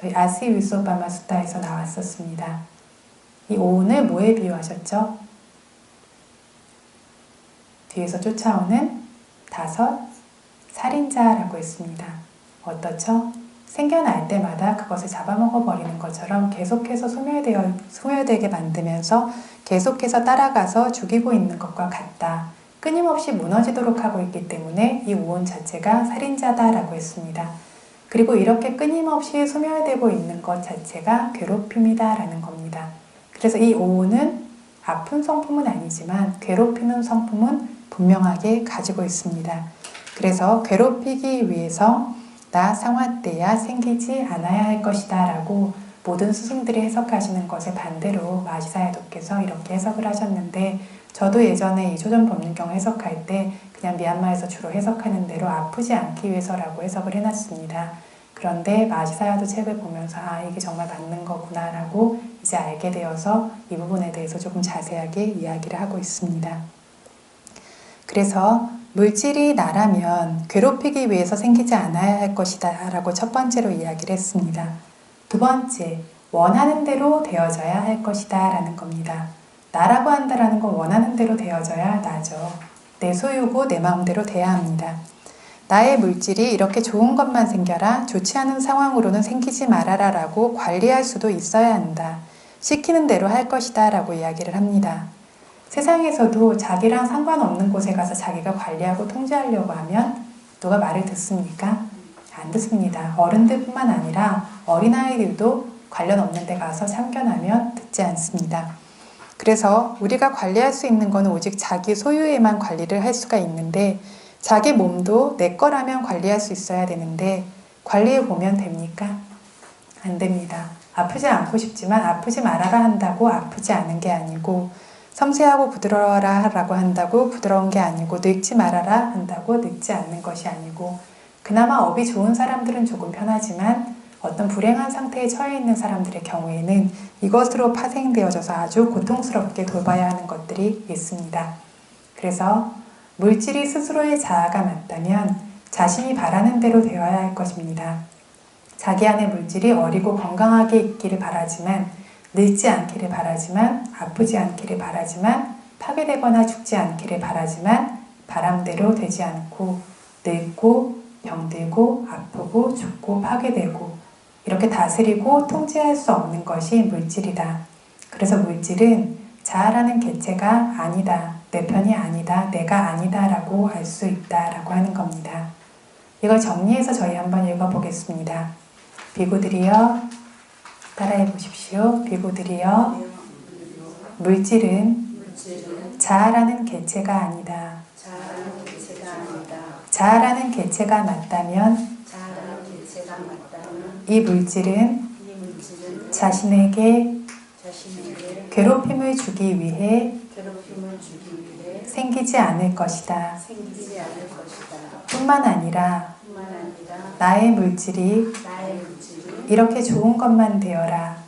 저희 아시 위소바마 수타에서 나왔었습니다. 이 오온을 뭐에 비유하셨죠? 뒤에서 쫓아오는 5 살인자라고 했습니다. 어떻죠? 생겨날 때마다 그것을 잡아먹어 버리는 것처럼 계속해서 소멸되게 만들면서 계속해서 따라가서 죽이고 있는 것과 같다. 끊임없이 무너지도록 하고 있기 때문에 이 오온 자체가 살인자다라고 했습니다. 그리고 이렇게 끊임없이 소멸되고 있는 것 자체가 괴롭힘이다라는 겁니다. 그래서 이 오온은 아픈 성품은 아니지만 괴롭히는 성품은 분명하게 가지고 있습니다. 그래서 괴롭히기 위해서 나 상화때야 생기지 않아야 할 것이다 라고 모든 스승들이 해석하시는 것에 반대로 마시사야도께서 이렇게 해석을 하셨는데 저도 예전에 이 조전법륜경 해석할 때 그냥 미얀마에서 주로 해석하는 대로 아프지 않기 위해서라고 해석을 해놨습니다. 그런데 마시사야도 책을 보면서 아 이게 정말 맞는 거구나 라고 이제 알게 되어서 이 부분에 대해서 조금 자세하게 이야기를 하고 있습니다. 그래서 물질이 나라면 괴롭히기 위해서 생기지 않아야 할 것이다 라고 첫 번째로 이야기를 했습니다. 두 번째, 원하는 대로 되어져야 할 것이다 라는 겁니다. 나라고 한다라는 건 원하는 대로 되어져야 나죠. 내 소유고 내 마음대로 돼야 합니다. 나의 물질이 이렇게 좋은 것만 생겨라, 좋지 않은 상황으로는 생기지 말아라 라고 관리할 수도 있어야 한다. 시키는 대로 할 것이다 라고 이야기를 합니다. 세상에서도 자기랑 상관없는 곳에 가서 자기가 관리하고 통제하려고 하면 누가 말을 듣습니까? 안 듣습니다. 어른들뿐만 아니라 어린아이들도 관련 없는 데 가서 참견하면 듣지 않습니다. 그래서 우리가 관리할 수 있는 건 오직 자기 소유에만 관리를 할 수가 있는데 자기 몸도 내 거라면 관리할 수 있어야 되는데 관리해 보면 됩니까? 안 됩니다. 아프지 않고 싶지만 아프지 말아라 한다고 아프지 않은 게 아니고 섬세하고 부드러워라 라고 한다고 부드러운 게 아니고 늙지 말아라 한다고 늙지 않는 것이 아니고 그나마 업이 좋은 사람들은 조금 편하지만 어떤 불행한 상태에 처해 있는 사람들의 경우에는 이것으로 파생되어져서 아주 고통스럽게 돌봐야 하는 것들이 있습니다. 그래서 물질이 스스로의 자아가 맞다면 자신이 바라는 대로 되어야 할 것입니다. 자기 안의 물질이 어리고 건강하게 있기를 바라지만 늙지 않기를 바라지만 아프지 않기를 바라지만 파괴되거나 죽지 않기를 바라지만 바람대로 되지 않고 늙고 병들고 아프고 죽고 파괴되고 이렇게 다스리고 통제할 수 없는 것이 물질이다. 그래서 물질은 자아라는 개체가 아니다. 내 편이 아니다. 내가 아니다 라고 알 수 있다 라고 하는 겁니다. 이걸 정리해서 저희 한번 읽어보겠습니다. 비구들이여 따라해 보십시오. 비구들이여 물질은 자아라는 개체가 아니다. 자아라는 개체가 맞다면 이 물질은 자신에게 괴롭힘을 주기 위해 생기지 않을 것이다. 뿐만 아니라 나의 물질이 이렇게 좋은 것만 되어라.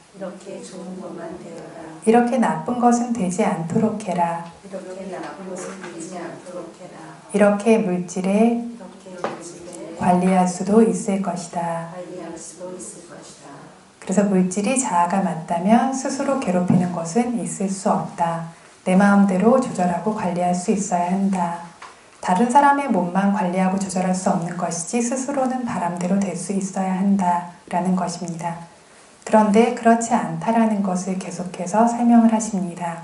이렇게 나쁜 것은 되지 않도록 해라. 이렇게 물질에 관리할 수도 있을 것이다. 그래서 물질이 자아가 맞다면 스스로 괴롭히는 것은 있을 수 없다. 내 마음대로 조절하고 관리할 수 있어야 한다. 다른 사람의 몸만 관리하고 조절할 수 없는 것이지 스스로는 바람대로 될 수 있어야 한다 라는 것입니다. 그런데 그렇지 않다라는 것을 계속해서 설명을 하십니다.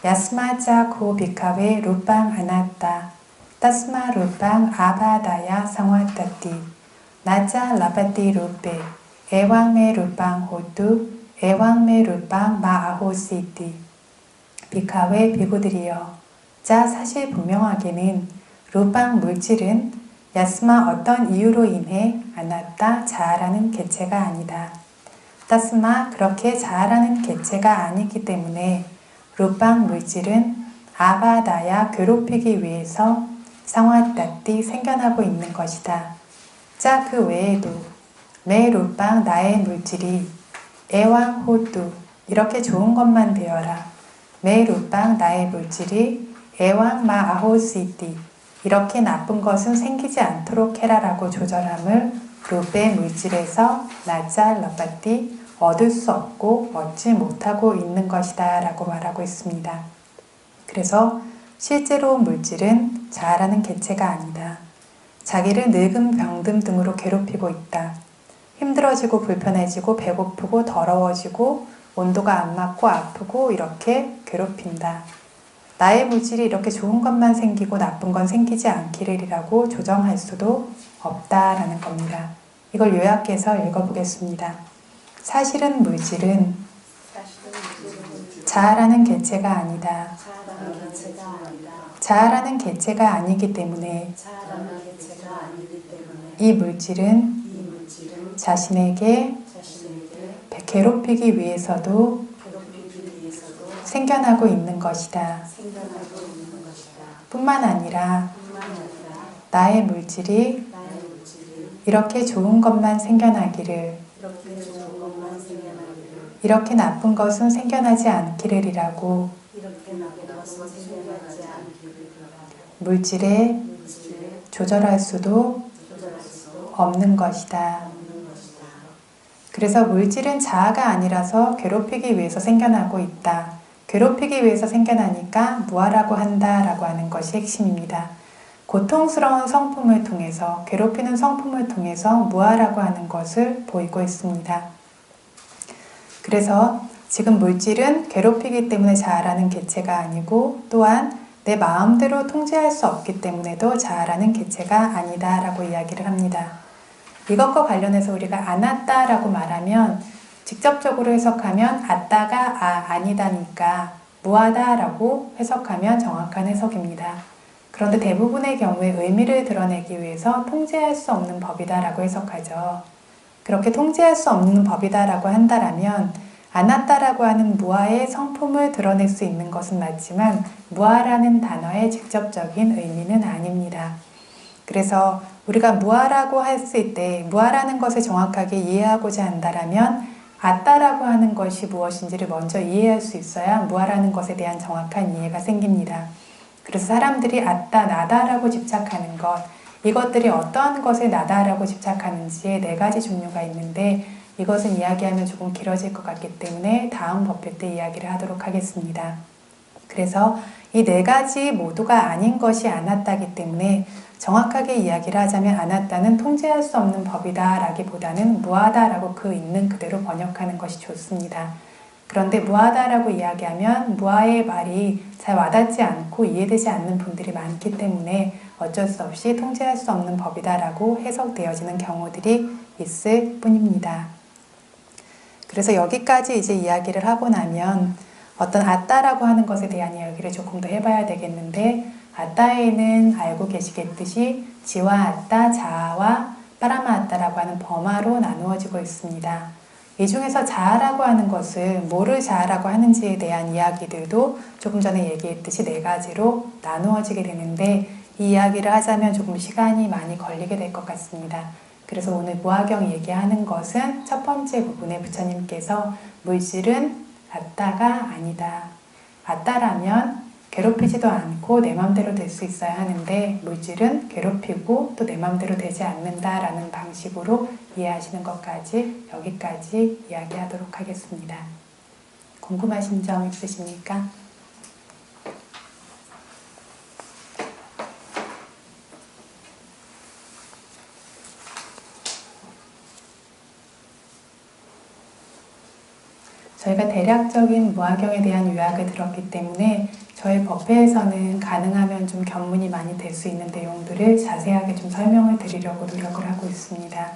야스마자 고 비카웨 루빵 아나따 tasma rupang abhadaya samvatati naca labati rupe ewang me rupang hotu ewang me rupang 마아호시티. 비카웨 비구들이여, 자 사실 분명하게는 루팡 물질은 야스마 어떤 이유로 인해 아나따 자아라는 개체가 아니다. 따스마 그렇게 자아라는 개체가 아니기 때문에 루팡 물질은 아바다야 괴롭히기 위해서 상화따띠 생겨나고 있는 것이다. 자 그 외에도 매 루팡 나의 물질이 애왕 호뚜 이렇게 좋은 것만 되어라. 매 루팡 나의 물질이 애왕 마아호시띠 이렇게 나쁜 것은 생기지 않도록 해라라고 조절함을 루페 물질에서 나짜 러바띠 얻을 수 없고 얻지 못하고 있는 것이다 라고 말하고 있습니다. 그래서 실제로 물질은 자아라는 개체가 아니다. 자기를 늙음, 병듦 등으로 괴롭히고 있다. 힘들어지고 불편해지고 배고프고 더러워지고 온도가 안 맞고 아프고 이렇게 괴롭힌다. 나의 물질이 이렇게 좋은 것만 생기고 나쁜 건 생기지 않기를이라고 조정할 수도 없다라는 겁니다. 이걸 요약해서 읽어보겠습니다. 사실은 물질은 자아라는 개체가 아니다. 자아라는 개체가 아니기 때문에 이 물질은 자신에게 괴롭히기 위해서도 생겨나고 있는 것이다. 뿐만 아니라 나의 물질이 이렇게 좋은 것만 생겨나기를, 이렇게 나쁜 것은 생겨나지 않기를이라고 물질에 조절할 수도 없는 것이다. 그래서 물질은 자아가 아니라서 괴롭히기 위해서 생겨나고 있다. 괴롭히기 위해서 생겨나니까 무아라고 한다라고 하는 것이 핵심입니다. 고통스러운 성품을 통해서, 괴롭히는 성품을 통해서 무아라고 하는 것을 보이고 있습니다. 그래서 지금 물질은 괴롭히기 때문에 자아라는 개체가 아니고 또한 내 마음대로 통제할 수 없기 때문에도 자아라는 개체가 아니다라고 이야기를 합니다. 이것과 관련해서 우리가 아나따라고 말하면 직접적으로 해석하면 아따가 아니다니까 무하다라고 해석하면 정확한 해석입니다. 그런데 대부분의 경우에 의미를 드러내기 위해서 통제할 수 없는 법이다라고 해석하죠. 그렇게 통제할 수 없는 법이다라고 한다라면 아나따라고 하는 무아의 성품을 드러낼 수 있는 것은 맞지만 무아라는 단어의 직접적인 의미는 아닙니다. 그래서 우리가 무아라고 했을 때 무아라는 것을 정확하게 이해하고자 한다면 아따라고 하는 것이 무엇인지를 먼저 이해할 수 있어야 무아라는 것에 대한 정확한 이해가 생깁니다. 그래서 사람들이 아따, 나다라고 집착하는 것, 이것들이 어떠한 것을 나다라고 집착하는지에 4가지 종류가 있는데 이것은 이야기하면 조금 길어질 것 같기 때문에 다음 법회 때 이야기를 하도록 하겠습니다. 그래서 이 4가지 모두가 아닌 것이 아나따기 때문에 정확하게 이야기를 하자면 아나따는 통제할 수 없는 법이다 라기보다는 무하다라고 그 있는 그대로 번역하는 것이 좋습니다. 그런데 무하다라고 이야기하면 무하의 말이 잘 와닿지 않고 이해되지 않는 분들이 많기 때문에 어쩔 수 없이 통제할 수 없는 법이다라고 해석되어지는 경우들이 있을 뿐입니다. 그래서 여기까지 이제 이야기를 하고 나면 어떤 아따라고 하는 것에 대한 이야기를 조금 더 해봐야 되겠는데 아따에는 알고 계시겠듯이 지와 아따, 자아와 빠라마 아따라고 하는 범하로 나누어지고 있습니다. 이 중에서 자아라고 하는 것을 뭐를 자아라고 하는지에 대한 이야기들도 조금 전에 얘기했듯이 4가지로 나누어지게 되는데 이 이야기를 하자면 조금 시간이 많이 걸리게 될 것 같습니다. 그래서 오늘 무화경 얘기하는 것은 첫 번째 부분에 부처님께서 물질은 아따가 아니다. 아따라면 괴롭히지도 않고 내 맘대로 될 수 있어야 하는데 물질은 괴롭히고 또 내 맘대로 되지 않는다라는 방식으로 이해하시는 것까지 여기까지 이야기하도록 하겠습니다. 궁금하신 점 있으십니까? 저희가 대략적인 무화경에 대한 요약을 들었기 때문에 저희 법회에서는 가능하면 좀 견문이 많이 될 수 있는 내용들을 자세하게 좀 설명을 드리려고 노력을 하고 있습니다.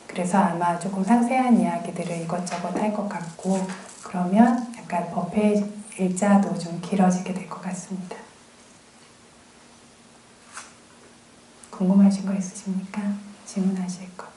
그래서 아마 조금 상세한 이야기들을 이것저것 할 것 같고, 그러면 약간 법회 일자도 좀 길어지게 될 것 같습니다. 궁금하신 거 있으십니까? 질문하실 거.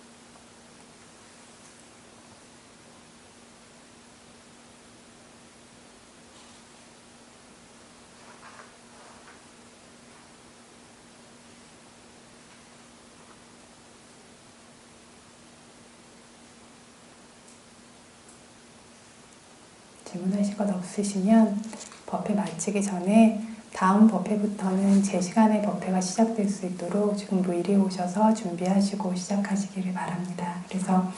질문하실 것 없으시면 법회 마치기 전에 다음 법회부터는 제 시간에 법회가 시작될 수 있도록 지금 미리 오셔서 준비하시고 시작하시기를 바랍니다. 그래서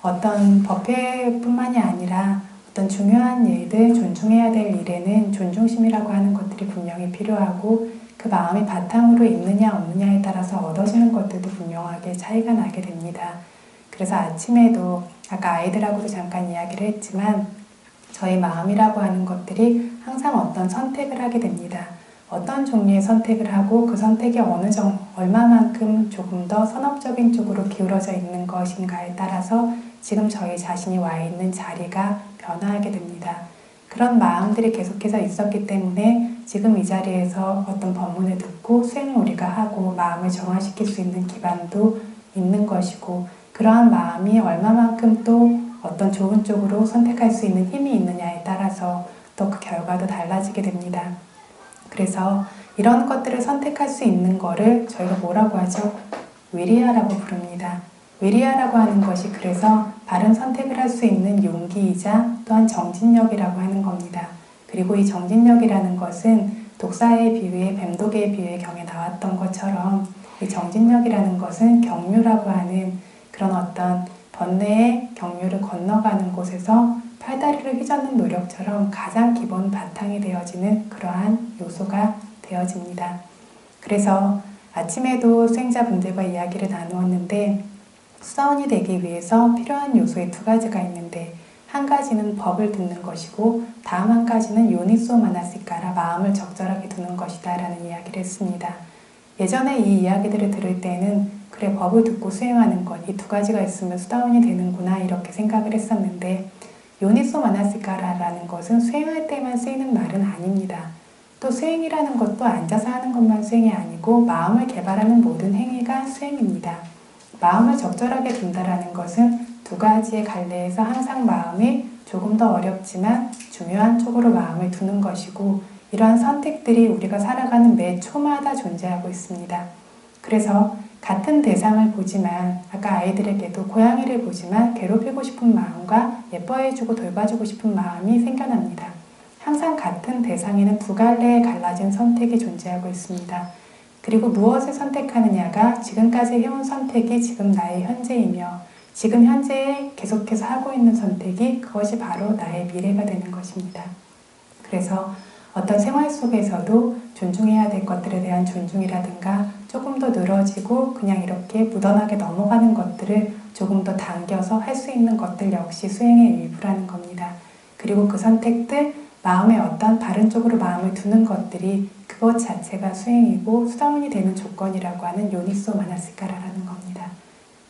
어떤 법회뿐만이 아니라 어떤 중요한 일들, 존중해야 될 일에는 존중심이라고 하는 것들이 분명히 필요하고, 그 마음이 바탕으로 있느냐 없느냐에 따라서 얻어지는 것들도 분명하게 차이가 나게 됩니다. 그래서 아침에도 아까 아이들하고도 잠깐 이야기를 했지만, 저희 마음이라고 하는 것들이 항상 어떤 선택을 하게 됩니다. 어떤 종류의 선택을 하고 그 선택이 얼마만큼 조금 더 선업적인 쪽으로 기울어져 있는 것인가에 따라서 지금 저희 자신이 와 있는 자리가 변화하게 됩니다. 그런 마음들이 계속해서 있었기 때문에 지금 이 자리에서 어떤 법문을 듣고 수행을 우리가 하고 마음을 정화시킬 수 있는 기반도 있는 것이고, 그러한 마음이 얼마만큼 또 어떤 좋은 쪽으로 선택할 수 있는 힘이 있느냐에 따라서 또 그 결과도 달라지게 됩니다. 그래서 이런 것들을 선택할 수 있는 거를 저희가 뭐라고 하죠? 위리야라고 부릅니다. 위리야라고 하는 것이 그래서 바른 선택을 할 수 있는 용기이자 또한 정진력이라고 하는 겁니다. 그리고 이 정진력이라는 것은 독사의 비유에 뱀독의 비유의 경에 나왔던 것처럼 이 정진력이라는 것은 경류라고 하는 그런 어떤 번뇌의 경류를 건너가는 곳에서 팔다리를 휘젓는 노력처럼 가장 기본 바탕이 되어지는 그러한 요소가 되어집니다. 그래서 아침에도 수행자분들과 이야기를 나누었는데, 수사원이 되기 위해서 필요한 요소의 두 가지가 있는데, 한 가지는 법을 듣는 것이고 다음 한 가지는 요니소 마나시카라, 마음을 적절하게 두는 것이다 라는 이야기를 했습니다. 예전에 이 이야기들을 들을 때는 그래, 법을 듣고 수행하는 것, 이 두 가지가 있으면 수다원이 되는구나 이렇게 생각을 했었는데, 요니소 마나시카라라는 것은 수행할 때만 쓰이는 말은 아닙니다. 또 수행이라는 것도 앉아서 하는 것만 수행이 아니고 마음을 개발하는 모든 행위가 수행입니다. 마음을 적절하게 둔다라는 것은 두 가지의 갈래에서 항상 마음이 조금 더 어렵지만 중요한 쪽으로 마음을 두는 것이고, 이러한 선택들이 우리가 살아가는 매 초마다 존재하고 있습니다. 그래서 같은 대상을 보지만, 아까 아이들에게도 고양이를 보지만 괴롭히고 싶은 마음과 예뻐해주고 돌봐주고 싶은 마음이 생겨납니다. 항상 같은 대상에는 두 갈래의 갈라진 선택이 존재하고 있습니다. 그리고 무엇을 선택하느냐가 지금까지 해온 선택이 지금 나의 현재이며, 지금 현재에 계속해서 하고 있는 선택이 그것이 바로 나의 미래가 되는 것입니다. 그래서 어떤 생활 속에서도 존중해야 될 것들에 대한 존중이라든가 조금 더 늘어지고 그냥 이렇게 무던하게 넘어가는 것들을 조금 더 당겨서 할 수 있는 것들 역시 수행의 일부라는 겁니다. 그리고 그 선택들, 마음의 어떤 바른 쪽으로 마음을 두는 것들이 그것 자체가 수행이고 수다원이 되는 조건이라고 하는 요니소 마나시카라라는 겁니다.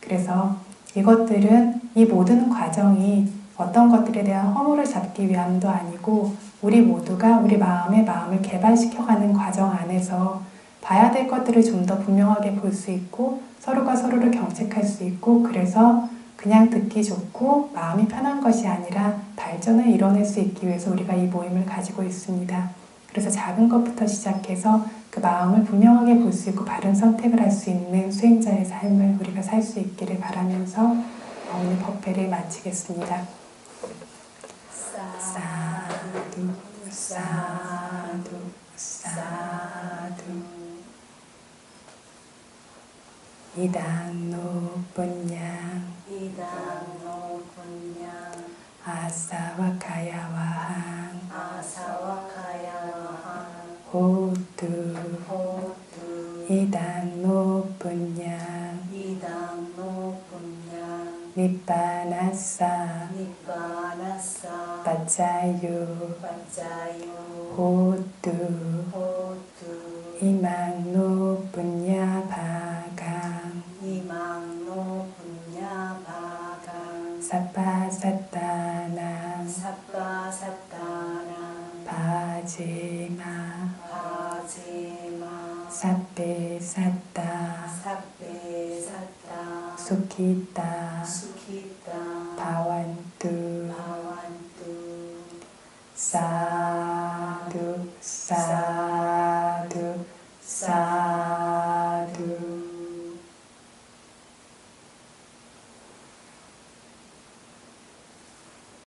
그래서 이것들은, 이 모든 과정이 어떤 것들에 대한 허물을 잡기 위함도 아니고 우리 모두가 우리 마음을 개발시켜가는 과정 안에서 봐야 될 것들을 좀 더 분명하게 볼 수 있고 서로가 서로를 경책할 수 있고, 그래서 그냥 듣기 좋고 마음이 편한 것이 아니라 발전을 이뤄낼 수 있기 위해서 우리가 이 모임을 가지고 있습니다. 그래서 작은 것부터 시작해서 그 마음을 분명하게 볼 수 있고 바른 선택을 할 수 있는 수행자의 삶을 우리가 살 수 있기를 바라면서 오늘 법회를 마치겠습니다. 사두 사두 사두. 이당 높은 양 아사와 가야와항 호두 이당 높은 양 니빠나사 Pacayu Pacayu Hotu Hotu Imangno Punya Bhagang Imangno Punya Bhagang Sappa Sattanam Sabba Sattanam Bhajema Bhajema Sabbe Satta Sabbe Satta Sukhita Sukhita Bhavantu Bhavantu Sa